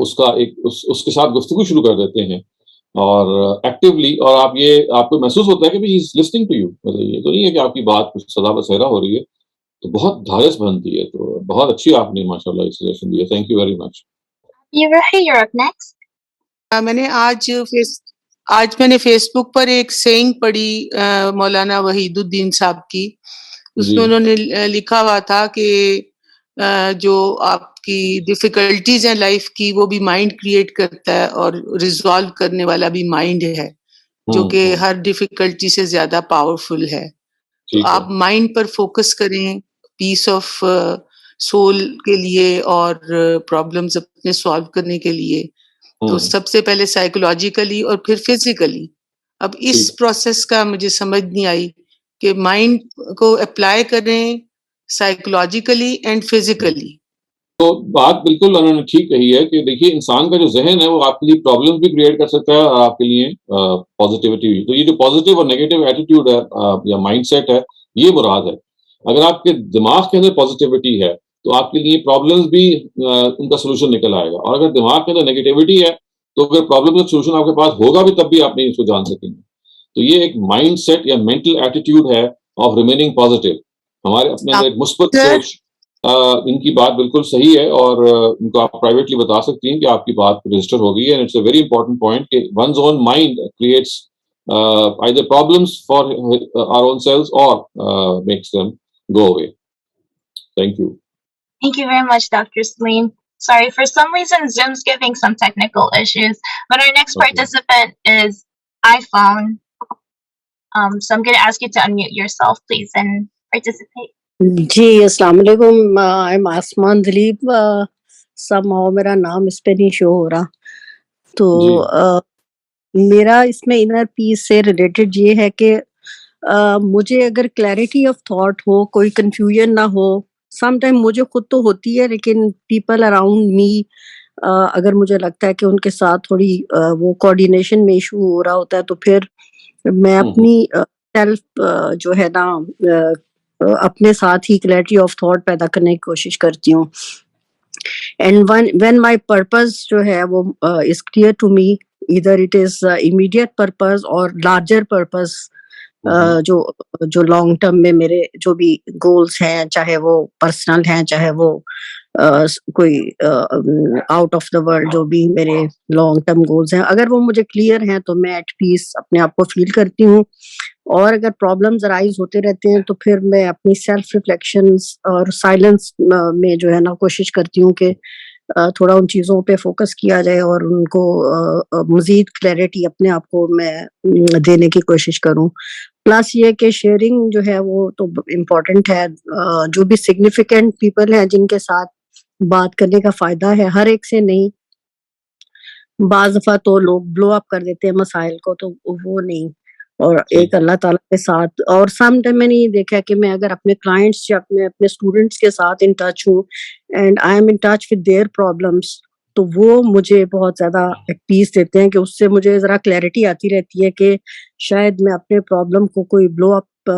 اس کے ساتھ گفتگو شروع کر دیتے ہیں اور ایکٹیولی, اور آپ کو محسوس ہوتا ہے کہ he is listening to you, یہ تو نہیں ہے کہ آپ کی بات کچھ سدا بصیرہ ہو رہی ہے, تو بہت دھارس بنتی ہے. تو بہت اچھی آپ نے ماشاء اللہ سجیشن دی ہے. Thank you very much. You're up next. میں نے آج میں نے فیس بک پر ایک سینگ پڑھی مولانا وحید الدین صاحب کی. اس میں انہوں نے لکھا ہوا تھا کہ جو آپ کی ڈیفیکلٹیز ہیں لائف کی, وہ بھی مائنڈ کریٹ کرتا ہے, اور ریزالو کرنے والا بھی مائنڈ ہے, جو کہ ہر ڈیفیکلٹی سے زیادہ پاورفل ہے. تو آپ مائنڈ پر فوکس کریں پیس آف سول کے لیے اور پرابلمز اپنے سالو کرنے کے لیے. تو سب سے پہلے سائیکولوجیکلی اور پھر فزیکلی. اب اس پروسیس کا مجھے سمجھ نہیں آئی کہ مائنڈ کو اپلائی کریں سائیکولوجیکلی اینڈ فزیکلی. تو بات بالکل انہوں نے ٹھیک کہی ہے کہ دیکھیے انسان کا جو ذہن ہے وہ آپ کے لیے پرابلم بھی کریٹ کر سکتا ہے, اور آپ کے لیے پازیٹیوٹی بھی. تو یہ جو پازیٹیو اور نیگیٹو ایٹیٹیوڈ ہے یا مائنڈ سیٹ ہے, یہ مراد ہے. اگر آپ کے دماغ کے اندر پازیٹیوٹی ہے تو آپ کے لیے پرابلمس بھی ان کا سولوشن نکل آئے گا, اور اگر دماغ کے اندر نیگیٹیوٹی ہے تو اگر پرابلم کا سولوشن آپ کے پاس ہوگا بھی تب بھی آپ نہیں اس کو جان سکیں گے. تو یہ ایک مائنڈ سیٹ یا مینٹل ایٹیٹیوڈ ہے آف ریمیننگ پازیٹیو. ہمارے اپنے اندر ایک مثبت سوچ, ان کی بات بالکل صحیح ہے, اور ان کو آپ پرائیویٹلی بتا سکتی ہیں کہ آپ کی بات رجسٹر ہو گئی ہے. And it's a very important point کہ one's own mind creates either problems for our own selves or makes them go away. Thank you. Thank you very much, Dr. Salim. Sorry, for some reason Zoom's giving some technical issues, but our next participant is iPhone. So I'm going to ask you to unmute yourself, please, and participate. جی السلام علیکم. I'm آسمان Dilip. somehow میرا نام اس پہ نہیں شو ہو رہا, تو میرا اس میں انر پیس سے ریلیٹڈ یہ ہے کہ مجھے اگر کلیئرٹی آف تھاٹ ہو, کوئی کنفیوژن نہ ہو, سم ٹائم مجھے خود تو ہوتی ہے, لیکن پیپل اراؤنڈ می اگر مجھے لگتا ہے کہ ان کے ساتھ تھوڑی وہ کوآرڈینیشن میں ایشو ہو رہا ہوتا ہے, تو پھر میں اپنی سیلف جو ہے نا اپنے ساتھ ہی کلیئرٹی آف تھاٹ پیدا کرنے کی کوشش کرتی ہوں. اینڈ وین مائی پرپز جو ہے وہ is clear to me, either it is immediate purpose or larger purpose, جو لانگ ٹرم میں میرے جو بھی گولس ہیں, چاہے وہ پرسنل ہیں چاہے وہ کوئی آؤٹ آف دا ورلڈ, جو بھی میرے لانگ ٹرم گولس ہیں, اگر وہ مجھے کلیئر ہیں تو میں ایٹ پیس اپنے آپ کو فیل کرتی ہوں. اور اگر پرابلمز رائز ہوتے رہتے ہیں تو پھر میں اپنی سیلف ریفلیکشنز اور سائلنس میں جو ہے نا کوشش کرتی ہوں کہ تھوڑا ان چیزوں پہ فوکس کیا جائے اور ان کو مزید کلیئرٹی اپنے آپ کو میں دینے کی کوشش کروں. پلس یہ کہ شیئرنگ جو ہے وہ تو امپورٹنٹ ہے, جو بھی سگنیفیکینٹ پیپل ہیں جن کے ساتھ بات کرنے کا فائدہ ہے, ہر ایک سے نہیں, بعض دفعہ تو لوگ بلو اپ کر دیتے ہیں مسائل کو, تو وہ نہیں. اور ایک اللہ تعالیٰ کے ساتھ, اور سم ٹائم میں نے یہ دیکھا کہ میں اگر اپنے کلائنٹس یا اپنے اسٹوڈنٹس کے ساتھ ان ٹچ ہوں and I am in touch with their problems, تو وہ مجھے بہت زیادہ ایٹ پیس دیتے ہیں, کہ اس سے مجھے ذرا کلیئرٹی آتی رہتی ہے کہ شاید میں اپنے پرابلم کو کوئی بلو اپ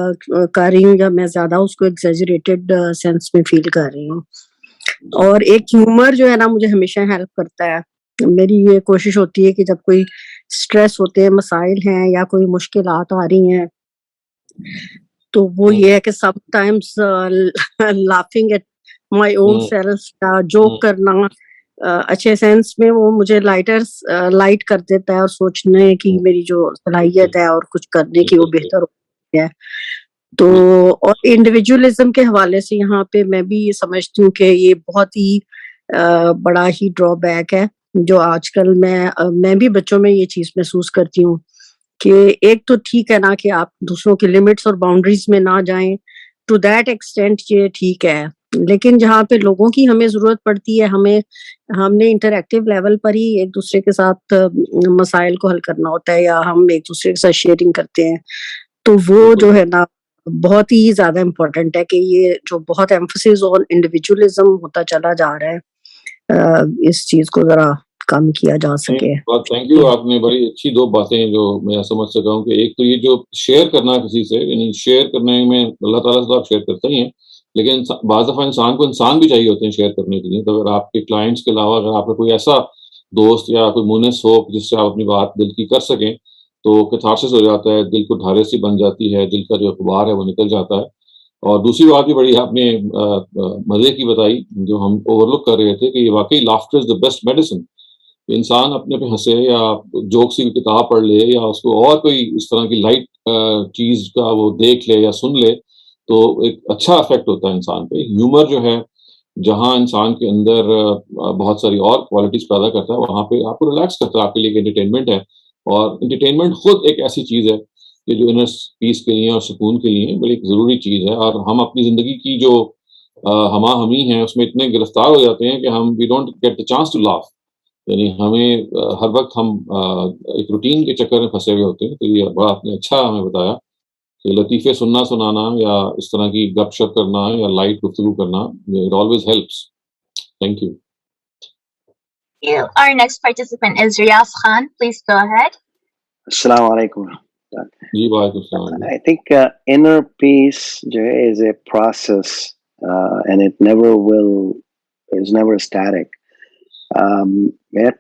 کر رہی ہوں, یا میں زیادہ اس کو ایگزیجریٹڈ سینس میں فیل کر رہی ہوں. اور ایک ہیومر جو ہے نا مجھے ہمیشہ ہیلپ کرتا ہے. میری یہ کوشش ہوتی ہے کہ جب کوئی اسٹریس ہوتے ہیں, مسائل ہیں یا کوئی مشکلات آ رہی ہیں, تو وہ یہ ہے کہ sometimes laughing at my own self یا جوک کرنا اچھے سینس میں وہ مجھے لائٹ کر دیتا ہے, اور سوچنے کی میری جو صلاحیت ہے اور کچھ کرنے کی وہ بہتر ہوتی ہے. تو اور انڈیویجولزم کے حوالے سے یہاں پہ میں بھی یہ سمجھتی ہوں کہ یہ بہت ہی بڑا ہی ڈرا بیک ہے, جو آج کل میں بھی بچوں میں یہ چیز محسوس کرتی ہوں کہ ایک تو ٹھیک ہے نا کہ آپ دوسروں کی لمٹس اور باؤنڈریز میں نہ جائیں, ٹو دیٹ ایکسٹینٹ یہ ٹھیک ہے, لیکن جہاں پہ لوگوں کی ہمیں ضرورت پڑتی ہے, ہم نے انٹریکٹیو لیول پر ہی ایک دوسرے کے ساتھ مسائل کو حل کرنا ہوتا ہے, یا ہم ایک دوسرے کے ساتھ شیئرنگ کرتے ہیں, تو وہ جو ہے نا بہت ہی زیادہ امپورٹنٹ ہے کہ یہ جو بہت ایمفسس اور انڈیویجولزم ہوتا چلا جا رہا ہے, اس چیز کو ذرا کم کیا جا سکے. تھینک یو, آپ نے بڑی اچھی دو باتیں جو میں سمجھ سکا ہوں, کہ ایک تو یہ جو شیئر کرنا کسی سے, یعنی شیئر کرنے میں اللہ تعالیٰ سے آپ شیئر کرتے ہی ہیں, لیکن بعض دفعہ انسان کو انسان بھی چاہیے ہوتے ہیں شیئر کرنے کے لیے. تو اگر آپ کے کلائنٹس کے علاوہ اگر آپ کا کوئی ایسا دوست یا کوئی مونس ہو جس سے آپ اپنی بات دل کی کر سکیں, تو کیتھارسس ہو جاتا ہے, دل کو ڈھارس سی بن جاتی ہے, دل کا جو غبار ہے وہ نکل جاتا ہے. اور دوسری بات بھی بڑی آپ نے مزے کی بتائی, جو ہم اوور لک کر رہے تھے, کہ یہ واقعی laughter is the best medicine. انسان اپنے پہ ہنسے, یا جوک سی کتاب پڑھ لے, یا اس کو اور کوئی اس طرح کی لائٹ چیز کا وہ دیکھ لے یا سن لے, تو ایک اچھا افیکٹ ہوتا ہے انسان پہ. ہیومر جو ہے جہاں انسان کے اندر بہت ساری اور کوالٹیز پیدا کرتا ہے, وہاں پہ آپ کو ریلیکس کرتا ہے, آپ کے لیے انٹرٹینمنٹ ہے. اور انٹرٹینمنٹ خود ایک ایسی چیز ہے کہ جو انر پیس کے لیے اور سکون کے لیے بڑی ایک ضروری چیز ہے. اور ہم اپنی زندگی کی جو ہمہ ہمی ہے اس میں اتنے گرفتار ہو جاتے ہیں کہ ہم we don't get the chance to laugh, یعنی ہمیں ہر وقت ہم ایک روٹین کے چکر میں پھنسے ہوئے ہوتے ہیں. تو یہ بڑا آپ نے اچھا ہمیں بتایا کہ لطیفے سنانا یا اس طرح کی گپ شپ کرنا یا لائٹ گفتگو کرنا, it always helps. Thank you. Our next participant is Riyaz Khan. Please go ahead. Assalamu alaikum. جی وعلیکم السلام. I think inner peace is a process, and it is never static. There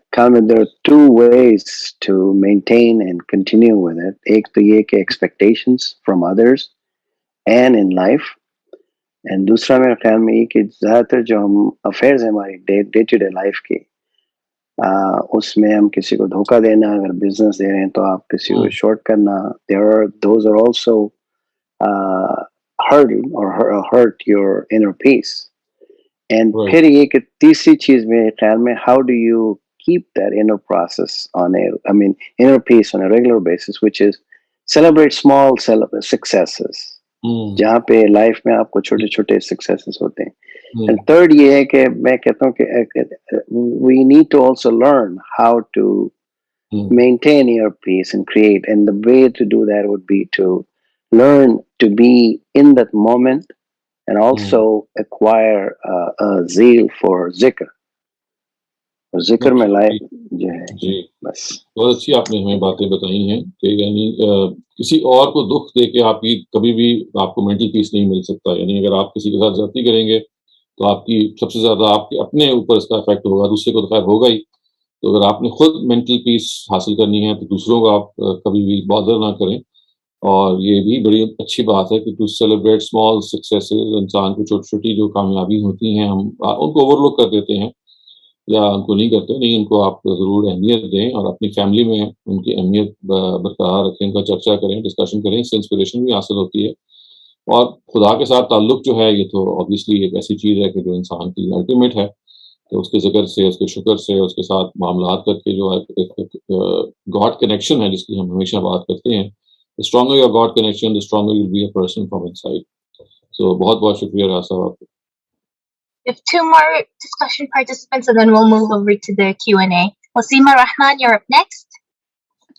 are two ways to maintain and continue with it. ایک تو یہ کہ expectations from others and in life, and دوسرا میرے خیال میں یہ کہ زیادہ تر جو ہم افیئرز ہیں ہماری ڈے ٹو ڈے لائف کے, اس میں ہم کسی کو دھوکہ دینا, اگر بزنس دے رہے ہیں تو آپ کسی کو شارٹ کرنا, those are also hurt your inner peace. And پھر یہ کہ تیسری چیز میرے خیال میں, how do you keep that inner process inner peace on a regular basis, which is celebrate small successes, جہاں پہ لائف میں آپ کو چھوٹے چھوٹے سکسیسز ہوتے ہیں. And third یہ ہے کہ میں کہتا ہوں کہ we need to also learn how to maintain your peace and create, and the way to do that would be to learn to be in that moment and also acquire a zeal for zikr. ذکر میں لائے جو ہے. جی بس بہت اچھی آپ نے ہمیں باتیں بتائی ہیں کہ یعنی کسی اور کو دکھ دے کے آپ کی کبھی بھی آپ کو مینٹل پیس نہیں مل سکتا. یعنی اگر آپ کسی کے ساتھ زیادتی کریں گے تو آپ کی سب سے زیادہ آپ کے اپنے اوپر اس کا افیکٹ ہوگا, دوسرے کو تو خیر ہوگا ہی. تو اگر آپ نے خود مینٹل پیس حاصل کرنی ہے تو دوسروں کو آپ کبھی بھی بادر نہ کریں. اور یہ بھی بڑی اچھی بات ہے کہ ٹو سیلیبریٹ اسمال سکسیسز. انسان کو چھوٹی چھوٹی جو کامیابی ہوتی ہیں ہم ان کو اوور لک کر دیتے ہیں یا ان کو نہیں کرتے, نہیں, ان کو آپ ضرور اہمیت دیں اور اپنی فیملی میں ان کی اہمیت برقرار رکھیں, ان کا چرچا کریں, ڈسکشن کریں. اس سے انسپریشن بھی حاصل ہوتی ہے. اور خدا کے ساتھ تعلق جو ہے یہ تو آبویسلی ایک ایسی چیز ہے کہ جو انسان کی الٹیمیٹ ہے. تو اس کے ذکر سے, اس کے شکر سے, اس کے ساتھ معاملات کر کے جو گاڈ کنیکشن ہے جس کی ہم ہمیشہ بات کرتے ہیں, the stronger your God connection, the stronger you'll be a person from inside. So بہت بہت شکریہ راز صاحب آپ کو. We have two more discussion participants and then we'll move over to the Q&A. Wasima Rahman, you're up next.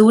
2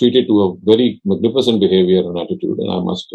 treated to a very magnificent behavior and attitude and I must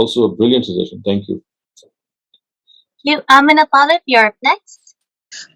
also a brilliant suggestion. Thank you. You, Amina Talib, you're up next.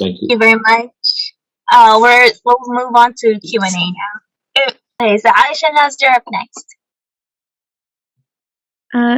Thank you. Thank you very much. We'll move on to Q&A now. Okay, so Aisha Naz, you're up next.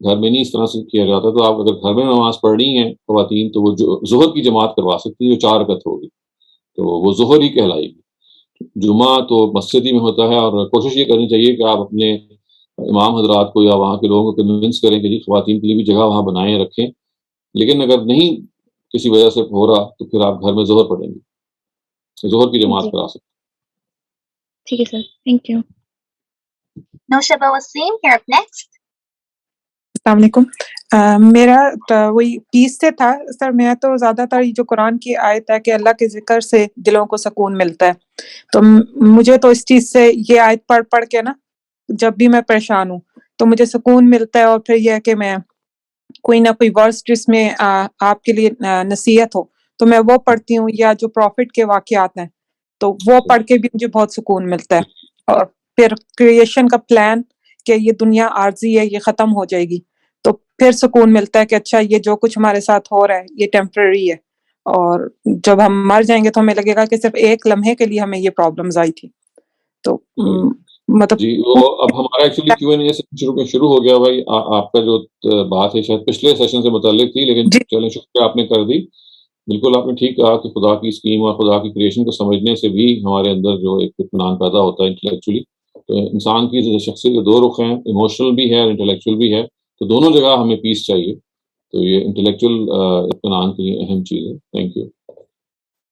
گھر میں نہیں اس طرح سے کیا جاتا. تو آپ اگر گھر میں نماز پڑھ رہی ہیں خواتین تو وہ ظہر کی جماعت کروا سکتی ہیں جو 4 رکعت ہوگی, تو وہ ظہر ہی کہلائے گی. جمعہ تو مسجد ہی میں ہوتا ہے, اور کوشش یہ کرنی چاہیے کہ آپ اپنے امام حضرات کو یا وہاں کے لوگوں کو کنونس کریں کہ جی خواتین کے لیے بھی جگہ وہاں بنائیں رکھیں. لیکن اگر نہیں کسی وجہ سے ہو رہا تو پھر آپ گھر میں ظہر پڑھیں گے, ظہر کی جماعت کرا سکتے. ٹھیک ہے sir, thank you. Noshaba Wasim, you're up next. السلام علیکم. میرا وہی پیس سے تھا سر. میں تو زیادہ تر جو قرآن کی آیت ہے کہ اللہ کے ذکر سے دلوں کو سکون ملتا ہے, تو مجھے تو اس چیز سے یہ آیت پڑھ کے نا جب بھی میں پریشان ہوں تو مجھے سکون ملتا ہے. اور پھر یہ ہے کہ میں کوئی نہ کوئی ورس جس میں آپ کے لیے نصیحت ہو تو میں وہ پڑھتی ہوں, یا جو پروفٹ کے واقعات ہیں تو وہ پڑھ کے بھی مجھے بہت سکون ملتا ہے. اور پھر کریشن کا پلان کہ یہ دنیا عارضی ہے, یہ ختم ہو جائے گی, تو پھر سکون ملتا ہے کہ اچھا یہ جو کچھ ہمارے ساتھ ہو رہا ہے یہ ٹیمپرری ہے, اور جب ہم مر جائیں گے تو ہمیں لگے گا کہ صرف ایک لمحے کے لیے ہمیں یہ پرابلمز آئی تھی. تو مطلب جی وہ اب ہمارا ایکچولی Q&A شروع ہو گیا بھائی. آپ کا جو بات ہے شاید پچھلے سیشن سے متعلق تھی, لیکن چلیں شکریہ آپ نے کر دی. بالکل آپ نے ٹھیک کہا کہ خدا کی اسکیم اور خدا کی کریشن کو سمجھنے سے بھی ہمارے اندر جو ایک اطمینان پیدا ہوتا ہے انٹلیکچولی. تو انسان کی شخصیت کے 2 رخ ہیں, ایموشنل بھی ہے اور انٹلیکچوئل بھی ہے, تو دونوں جگہ ہمیں پیس چاہیے. تو یہ انٹلیکچوئل اطمینان کی اہم چیز ہے. Thank you.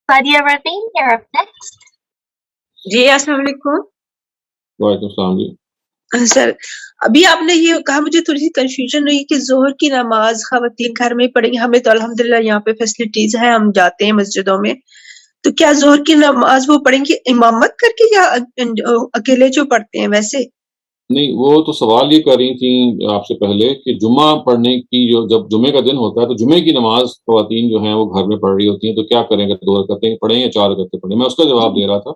Sadia Raveen, you're up next. جی السلام علیکم. وعلیکم السلام. جی سر ابھی آپ نے یہ کہا, مجھے تھوڑی سی کنفیوژن ہوئی کہ ظہر کی نماز خواتین گھر میں پڑھیں گی. ہمیں تو الحمدللہ یہاں پہ فیسلٹیز ہیں, ہم جاتے ہیں مسجدوں میں, تو کیا ظہر کی نماز وہ پڑھیں گی امامت کر کے یا اکیلے جو پڑھتے ہیں ویسے؟ نہیں, وہ تو سوال یہ کر رہی تھیں آپ سے پہلے کہ جمعہ پڑھنے کی جب جمعے کا دن ہوتا ہے تو جمعے کی نماز خواتین جو ہیں وہ گھر میں پڑھ رہی ہوتی ہیں, تو کیا کریں گے, 2 رکعتیں پڑھیں یا 4 رکعتیں پڑھیں؟ میں اس کا جواب دے رہا تھا.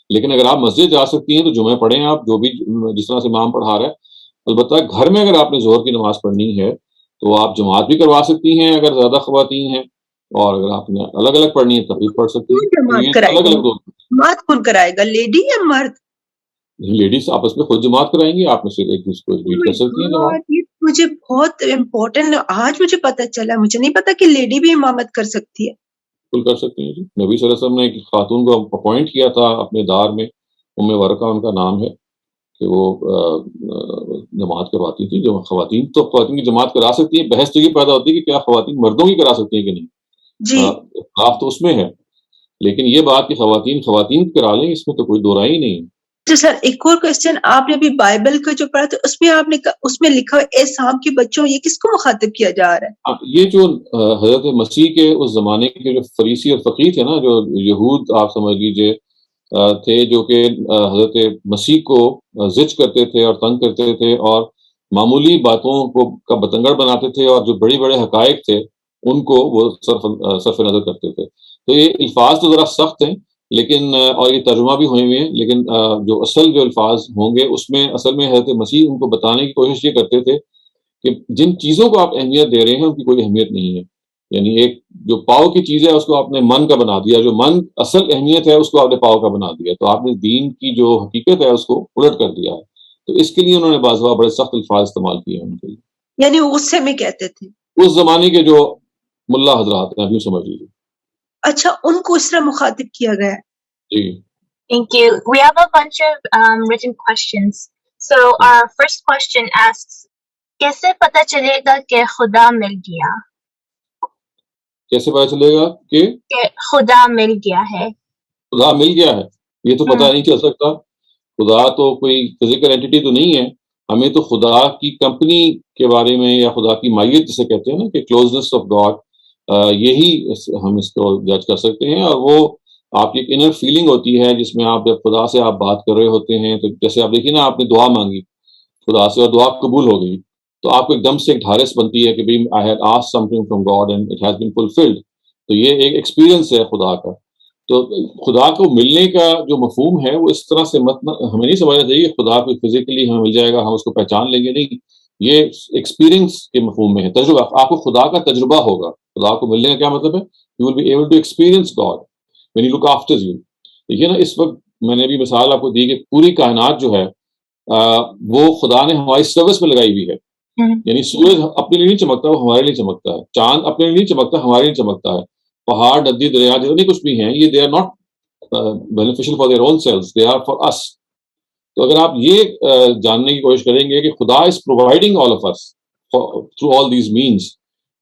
لیکن اگر آپ مسجد جا سکتی ہیں تو جمعہ پڑھیں آپ, جو بھی جس طرح سے امام پڑھا رہا ہے. البتہ گھر میں اگر آپ نے ظہر کی نماز پڑھنی ہے تو آپ جماعت بھی کروا سکتی ہیں اگر زیادہ خواتین ہیں, اور اگر آپ نے الگ الگ پڑھنی ہے تب بھی پڑھ سکتی ہیں. الگ الگ جماعت کون کرائے گا, لیڈی یا مرد؟ لیڈیز آپس میں خود جماعت کرائیں گی, آپ میں سے ایک دوسرے کو لیڈ کر سکتی ہیں جماعت. مجھے بہت امپورٹنٹ آج مجھے پتا چلا, مجھے نہیں پتا کہ لیڈی بھی امامت کر سکتی ہے. بالکل کر سکتی ہیں. جی نبی صلی اللہ علیہ وسلم نے ایک خاتون کو اپوائنٹ کیا تھا اپنے دار میں, ورقہ ان کا نام ہے, کہ وہ جماعت کرواتی تھی. جو خواتین تو خواتین کی جماعت کرا سکتی ہیں. بحث تو یہ پیدا ہوتی ہے کہ کیا خواتین مردوں کی کرا سکتی ہیں کہ نہیں. اختلاف تو اس میں ہے, لیکن یہ بات کہ خواتین کرا لیں اس میں تو کوئی دو رائے ہی نہیں ہے. تو سر ایک اور کوشچن, آپ نے ابھی بائبل کا جو پڑھا تھا اس میں آپ نے اس میں لکھا ہے اے سام کے بچوں, یہ کس کو مخاطب کیا جا رہا ہے؟ یہ جو حضرت مسیح کے اس زمانے کے جو فریسی اور فقیہ تھے نا, جو یہود آپ سمجھ لیجئے تھے, جو کہ حضرت مسیح کو زج کرتے تھے اور تنگ کرتے تھے اور معمولی باتوں کو کا بتنگڑ بناتے تھے, اور جو بڑے بڑے حقائق تھے ان کو وہ صرف نظر کرتے تھے. تو یہ الفاظ تو ذرا سخت ہیں, لیکن اور یہ ترجمہ بھی ہوئے ہیں, لیکن جو اصل جو الفاظ ہوں گے اس میں اصل میں حضرت مسیح ان کو بتانے کی کوشش یہ کرتے تھے کہ جن چیزوں کو آپ اہمیت دے رہے ہیں ان کی کوئی اہمیت نہیں ہے. یعنی ایک جو پاؤ کی چیز ہے اس کو آپ نے من کا بنا دیا, جو من اصل اہمیت ہے اس کو آپ نے پاؤ کا بنا دیا, تو آپ نے دین کی جو حقیقت ہے اس کو الٹ کر دیا ہے. تو اس کے لیے انہوں نے بعض بڑے سخت الفاظ استعمال کیے ہیں ان کے لیے. یعنی غصے میں کہتے تھے اس زمانے کے جو ملا حضرات ہیں, یوں سمجھ لیجیے. اچھا, ان کو اس طرح مخاطب کیا گیا ہے. جی Thank you. We have a bunch of written questions. So our first question asks, کیسے پتہ چلے گا کہ خدا مل گیا؟ کیسے پتہ چلے گا کہ خدا مل گیا ہے؟ خدا مل گیا ہے یہ تو پتہ نہیں چل سکتا. خدا تو کوئی فزیکل اینٹیٹی تو نہیں ہے. ہمیں تو خدا کی کمپنی کے بارے میں یا خدا کی مائیت جسے کہتے ہیں نا, کہ کلوزنس آف گاڈ, یہی ہم اس کو جج کر سکتے ہیں. اور وہ آپ کی ایک انر فیلنگ ہوتی ہے جس میں آپ جب خدا سے آپ بات کر رہے ہوتے ہیں, تو جیسے آپ دیکھیے نا, آپ نے دعا مانگی خدا سے اور دعا قبول ہو گئی, تو آپ کو ایک دم سے ایک ڈھارس بنتی ہے کہ بھائی I had asked something from God and it has been fulfilled. تو یہ ایک ایکسپیرینس ہے خدا کا. تو خدا کو ملنے کا جو مفہوم ہے وہ اس طرح سے ہمیں نہیں سمجھنا چاہیے کہ خدا کو فزیکلی ہمیں مل جائے گا, ہم اس کو پہچان لیں گے. نہیں, یہ ایکسپیرینس کے مفہوم میں ہے, تجربہ. آپ کو خدا کا تجربہ ہوگا. خدا کو ملنے کا کیا مطلب ہے؟ You will be able to experience God when he look after you. دیکھیے نا, اس وقت میں نے بھی مثال آپ کو دی کہ پوری کائنات جو ہے وہ خدا نے ہماری سروس میں لگائی ہوئی ہے. یعنی سورج اپنے لیے نہیں چمکتا، وہ ہمارے لیے چمکتا ہے. چاند اپنے لیے نہیں چمکتا، ہمارے لیے چمکتا ہے. پہاڑ، ندی، دریا جتنے کچھ بھی ہیں یہ they are not beneficial for their own selves, they are for us. تو اگر آپ یہ جاننے کی کوشش کریں گے کہ خدا is providing all of us through all these means,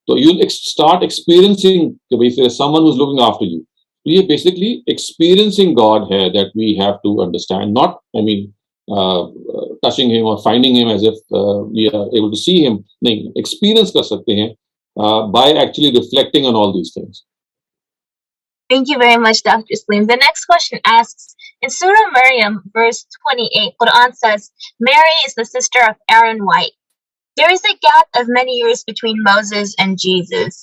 تو یو ول اسٹارٹ ایکسپیرینسنگ کہ بھائی there is someone who's looking after you. یہ بیسکلی ایکسپیرینسنگ گاڈ ہے that we have to understand, not I mean touching him or finding him as if we are able to see him. نہیں، experience کر سکتے ہیں by actually reflecting on all these things. Thank you very much, Dr. Salim. The next question asks, in Surah Maryam, verse 28, Quran says, Mary is the sister of Aaron White. There is a gap of many years between Moses and Jesus.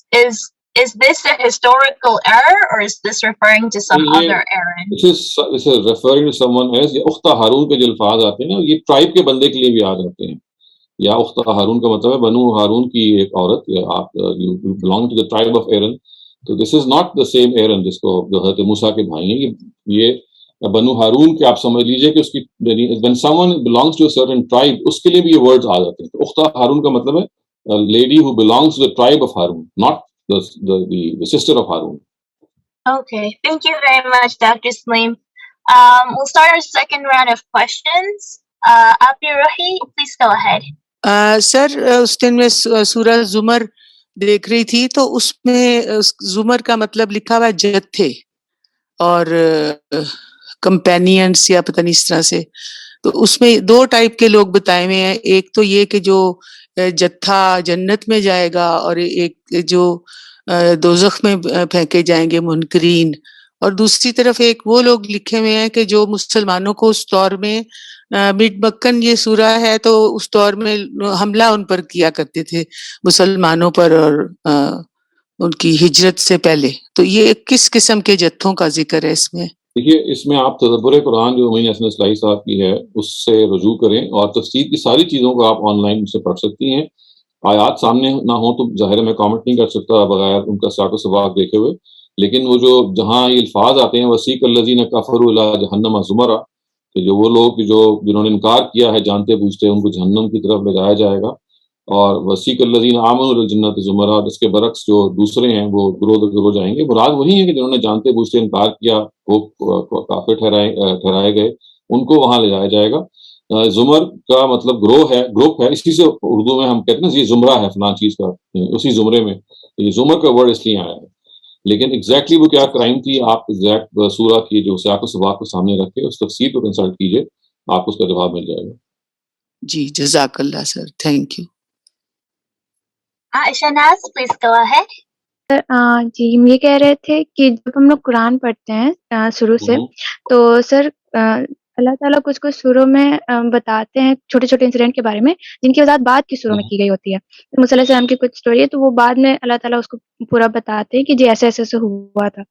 Is this a historical error, or is this referring to some other Aaron? This is referring to someone else. یہ اختہ ہارون کے جو الفاظ آتے ہیں نا، یہ tribe کے بندے کے لیے بھی یاد آتے ہیں. یا اختہ ہارون کا مطلب ہے بنو ہارون کی ایک عورت، یا آپ you belong to the tribe of Aaron. تو دس از ناٹ دا سیم ایرن جس کو حضرت موسیٰ کے بھائی ہیں. یہ بنو ہارون کے آپ سمجھ لیجئے کہ اس کی when someone belongs to a certain tribe، اس کے لیے بھی یہ ورڈز آ جاتے ہیں. تو اختہ ہارون کا مطلب ہے lady who belongs to the tribe of Harun, not the sister of Harun. Okay, thank you very much, Dr. Salim. We'll start our second round of questions. Abdi Ruhi, please go ahead. سر اس دن میں سورہ زمر دیکھ رہی تھی، تو اس میں زمر کا مطلب لکھا ہوا جتھے اور کمپینینس یا پتہ نہیں اس طرح سے. تو اس میں دو ٹائپ کے لوگ بتائے ہوئے ہیں، ایک تو یہ کہ جو جتھا جنت میں جائے گا، اور ایک جو دوزخ میں پھینکے جائیں گے منکرین. اور دوسری طرف ایک وہ لوگ لکھے ہوئے ہیں کہ جو مسلمانوں کو اس دور میں مڈ مکن یہ سورہ ہے، تو اس دور میں حملہ ان پر کیا کرتے تھے مسلمانوں پر، اور ان کی ہجرت سے پہلے. تو یہ کس قسم کے جتھوں کا ذکر ہے اس میں؟ دیکھیے، اس میں آپ تدبر قرآن جو معین حسن اصلاحی صاحب کی ہے اس سے رجوع کریں، اور تفسیر کی ساری چیزوں کو آپ آن لائن سے پڑھ سکتی ہیں. آیات سامنے نہ ہوں تو ظاہر ہے میں کامنٹ نہیں کر سکتا بغیر ان کا ساق و سباق دیکھے ہوئے. لیکن وہ جو جہاں یہ الفاظ آتے ہیں وسیق الذین کفروا الی جہنم زمرا، کہ جو وہ لوگ جنہوں نے انکار کیا ہے جانتے بوجھتے ان کو جہنم کی طرف لے جایا جائے گا. اور وسیق الذین آمنوا الی الجنۃ زمرا، اس کے برعکس جو دوسرے ہیں وہ گروہ جائیں گے. مراد وہی ہے کہ جنہوں نے جانتے بوجھتے انکار کیا، وہ کافر ٹھہرائے گئے، ان کو وہاں لے جایا جائے گا. زمر کا مطلب گروہ ہے، گروپ ہے. اسی سے اردو میں ہم کہتے ہیں یہ زمرہ ہے فلاں چیز کا، اسی زمرے میں. یہ زمر کا ورڈ اس لیے آیا ہے. لیکن ایگزیکٹلی وہ کیا کرائم تھی، آپ ایگزیکٹ سورہ کی جو سیاق و سباق کو سامنے رکھ کے اس تفسیر کو کنسلٹ کیجئے، آپ کو اس کا جواب مل جائے گا. جی جزاک اللہ sir, thank you. Aisha Naz, please go ahead. Sir ji ہم یہ کہہ رہے تھے کہ جب ہم لوگ قرآن پڑھتے ہیں شروع سے، تو سر اللہ تعالیٰ کچھ کچھ سوروں میں بتاتے ہیں چھوٹے چھوٹے انسیڈنٹ کے بارے میں جن کی وضاحت بعد کی سوروں میں کی گئی ہوتی ہے. موسیٰ علیہ السلام کی کچھ اسٹوری ہے تو وہ بعد میں اللہ تعالیٰ اس کو پورا بتاتے ہیں کہ جی ایسے ایسے ہوا تھا.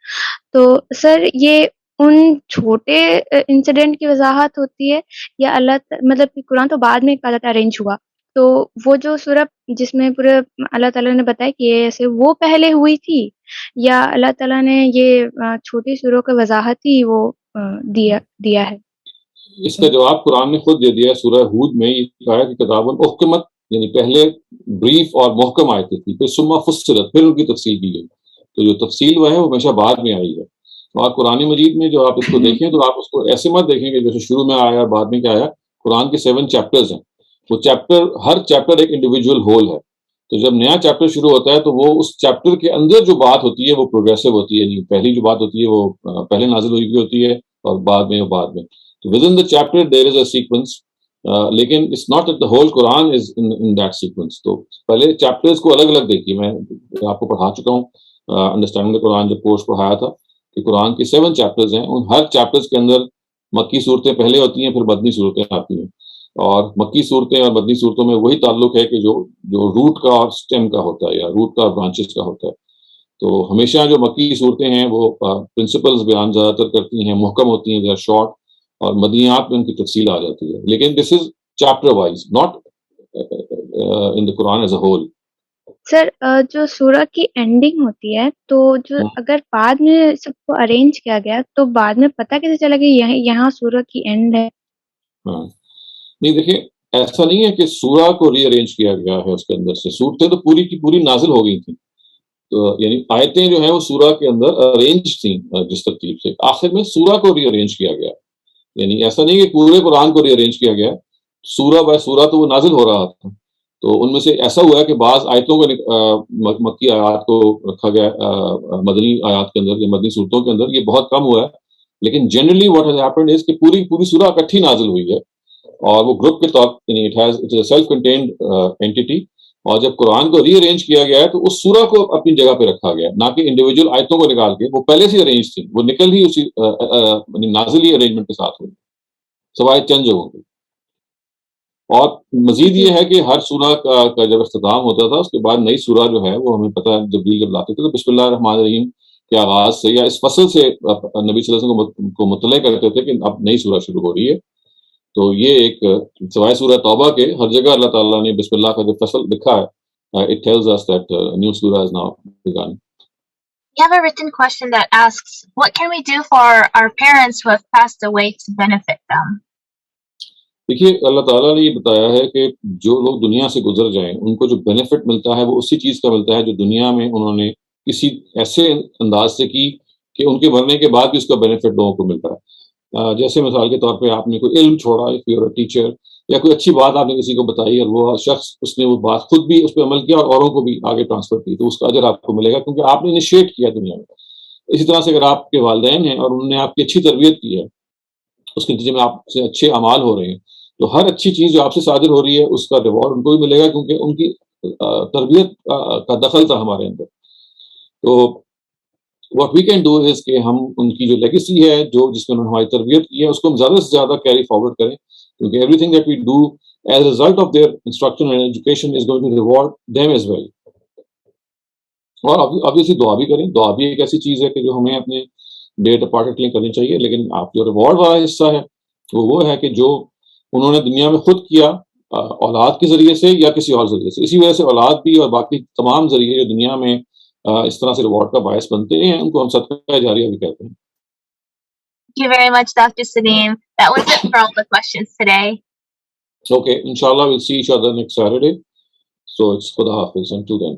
تو سر یہ ان چھوٹے انسیڈنٹ کی وضاحت ہوتی ہے، یا مطلب کہ قرآن تو بعد میں ارینج ہوا، تو وہ جو سورہ جس میں پورے اللہ تعالیٰ نے بتایا کہ یہ ایسے وہ پہلے ہوئی تھی، یا اللہ تعالیٰ نے یہ چھوٹی سوروں کا وضاحت ہی وہ دیا ہے؟ اس کا جواب قرآن نے خود دے دیا. سورہ ہود میں یہ کہا کہ کتاب احکمت، یعنی پہلے بریف اور محکم آیتیں تھی، پھر ثم فصلت، پھر ان کی تفصیل کی گئی. تو جو تفصیل وہ ہے وہ ہمیشہ بعد میں آئی ہے. اور قرآن مجید میں جو آپ اس کو دیکھیں تو آپ اس کو ایسے مت دیکھیں کہ جیسے شروع میں آیا بعد میں کیا آیا. قرآن کے 7 چیپٹرز ہیں، وہ ہر چیپٹر ایک انڈیویجول ہول ہے. تو جب نیا چیپٹر شروع ہوتا ہے تو وہ اس چیپٹر کے اندر جو بات ہوتی ہے وہ پروگریسو ہوتی ہے. پہلی جو بات ہوتی ہے وہ پہلے نازل ہوئی ہے، اور بعد میں تو within the chapter there is a sequence, لیکن it's not that the whole Quran is in that sequence. تو پہلے چیپٹرز کو الگ الگ دیکھیے. میں آپ کو پڑھا چکا ہوں انڈرسٹینڈنگ دا قرآن جب کورس پڑھایا تھا کہ قرآن کے 7 چیپٹرز ہیں. ان ہر چیپٹرز کے اندر مکی صورتیں پہلے ہوتی ہیں، پھر مدنی صورتیں آتی ہیں. اور مکی صورتیں اور مدنی صورتوں میں وہی تعلق ہے کہ جو روٹ کا اور سٹیم کا ہوتا ہے، یا روٹ کا اور برانچز کا ہوتا ہے. تو ہمیشہ جو مکی صورتیں ہیں وہ پرنسپلز بیان زیادہ تر کرتی ہیں، محکم ہوتی ہیں، دے آر شارٹ، اور مدنیات میں ان کی تفصیل آ جاتی ہے. لیکن this is chapter wise, not in the Quran as a whole. Sir جو سورہ کی اینڈنگ ہوتی ہے، تو جو اگر بعد میں سب کو ارینج کیا گیا تو بعد میں پتہ کیسے چلا کہ یہاں سورہ کی اینڈ ہے؟ ہاں نہیں دیکھیں، ایسا نہیں ہے کہ سورہ کو ری ارینج کیا گیا ہے اس کے اندر سے. صورتیں تو پوری کی پوری نازل ہو گئی تھیں, تو یعنی آیتیں جو ہیں وہ سورہ کے اندر ارینج تھیں جس ترتیب سے, آخر میں سورہ کو ری ارینج کیا گیا. یعنی ایسا نہیں کہ پورے قرآن کو ری ارینج کیا گیا, سورہ بائی سورہ تو وہ نازل ہو رہا تھا. تو ان میں سے ایسا ہوا ہے کہ بعض آیتوں کو مکی آیات کو رکھا گیا مدنی آیات کے اندر یا مدنی صورتوں کے اندر, یہ بہت کم ہوا ہے. لیکن generally what has happened is کہ پوری سورہ اکٹھی نازل ہوئی ہے, اور وہ گروپ کے طور یعنی it is self contained entity. اور جب قرآن کو ری ارینج کیا گیا ہے تو اس سورہ کو اپنی جگہ پہ رکھا گیا, نہ کہ انڈیویجول آیتوں کو نکال کے. وہ پہلے سے ارینج تھی, وہ نکل ہی اسی نازل ہی ارینجمنٹ کے ساتھ ہوئی, سوائے چند جگہوں پہ. اور مزید یہ ہے کہ ہر سورہ کا جب اختتام ہوتا تھا اس کے بعد نئی سورہ جو ہے وہ ہمیں پتہ ہے جب لاتے تھے تو بسم اللہ الرحمن الرحیم کے آغاز سے یا اس فصل سے نبی صلی اللہ علیہ وسلم کو مطلع کرتے تھے کہ اب نئی سورہ شروع ہو رہی ہے. تو یہ ایک سوائے سورہ توبہ کے ہر جگہ اللہ تعالیٰ نے بسم اللہ کا جو فصل لکھا ہے, it tells us that new surah is now begun. We have a written question that asks, what can we do for our parents who have passed away to benefit them? دیکھیے اللہ تعالیٰ نے یہ بتایا ہے کہ جو لوگ دنیا سے گزر جائیں ان کو جو بینیفٹ ملتا ہے وہ اسی چیز کا ملتا ہے جو دنیا میں انہوں نے کسی ایسے انداز سے کی کہ ان کے مرنے کے بعد بھی اس کا بینیفٹ لوگوں کو ملتا ہے. جیسے مثال کے طور پہ آپ نے کوئی علم چھوڑا, if you're a teacher, یا کوئی اچھی بات آپ نے کسی کو بتائی اور وہ شخص اس نے وہ بات خود بھی اس پہ عمل کیا اور اوروں کو بھی آگے ٹرانسفر کی, تو اس کا اجر آپ کو ملے گا کیونکہ آپ نے انیشیٹ کیا دنیا میں. اسی طرح سے اگر آپ کے والدین ہیں اور انہوں نے آپ کی اچھی تربیت کی ہے, اس کے نتیجے میں آپ سے اچھے اعمال ہو رہے ہیں, تو ہر اچھی چیز جو آپ سے صادر ہو رہی ہے اس کا ریوارڈ ان کو بھی ملے گا کیونکہ ان کی تربیت کا دخل تھا ہمارے اندر. تو what we can do is کہ ہم ان کی جو لیگیسی ہے جس میں انہوں نے ہماری تربیت کی ہے اس کو ہم زیادہ سے زیادہ کیری فارورڈ کریں, کیونکہ everything that we do as a result of their instruction and education is going to reward them as well. اور obviously دعا بھی کریں. دعا بھی ایک ایسی چیز ہے کہ جو ہمیں اپنے ڈے ڈپارٹمنٹ کرنی چاہیے, لیکن آپ جو ریوارڈ والا حصہ ہے وہ ہے کہ جو انہوں نے دنیا میں خود کیا اولاد کے ذریعے سے یا کسی اور ذریعے سے. اسی وجہ سے اولاد بھی اور باقی تمام ذریعے جو دنیا میں اس طرح سے ریوارڈ کا باعث بنتے ہیں ان کو ہم صدقہ جاریہ بھی کہتے ہیں. Thank you very much, Dr. Salim. That was it for all the questions today. Okay, inshallah we'll see each other next Saturday. So it's Khuda Hafiz until then.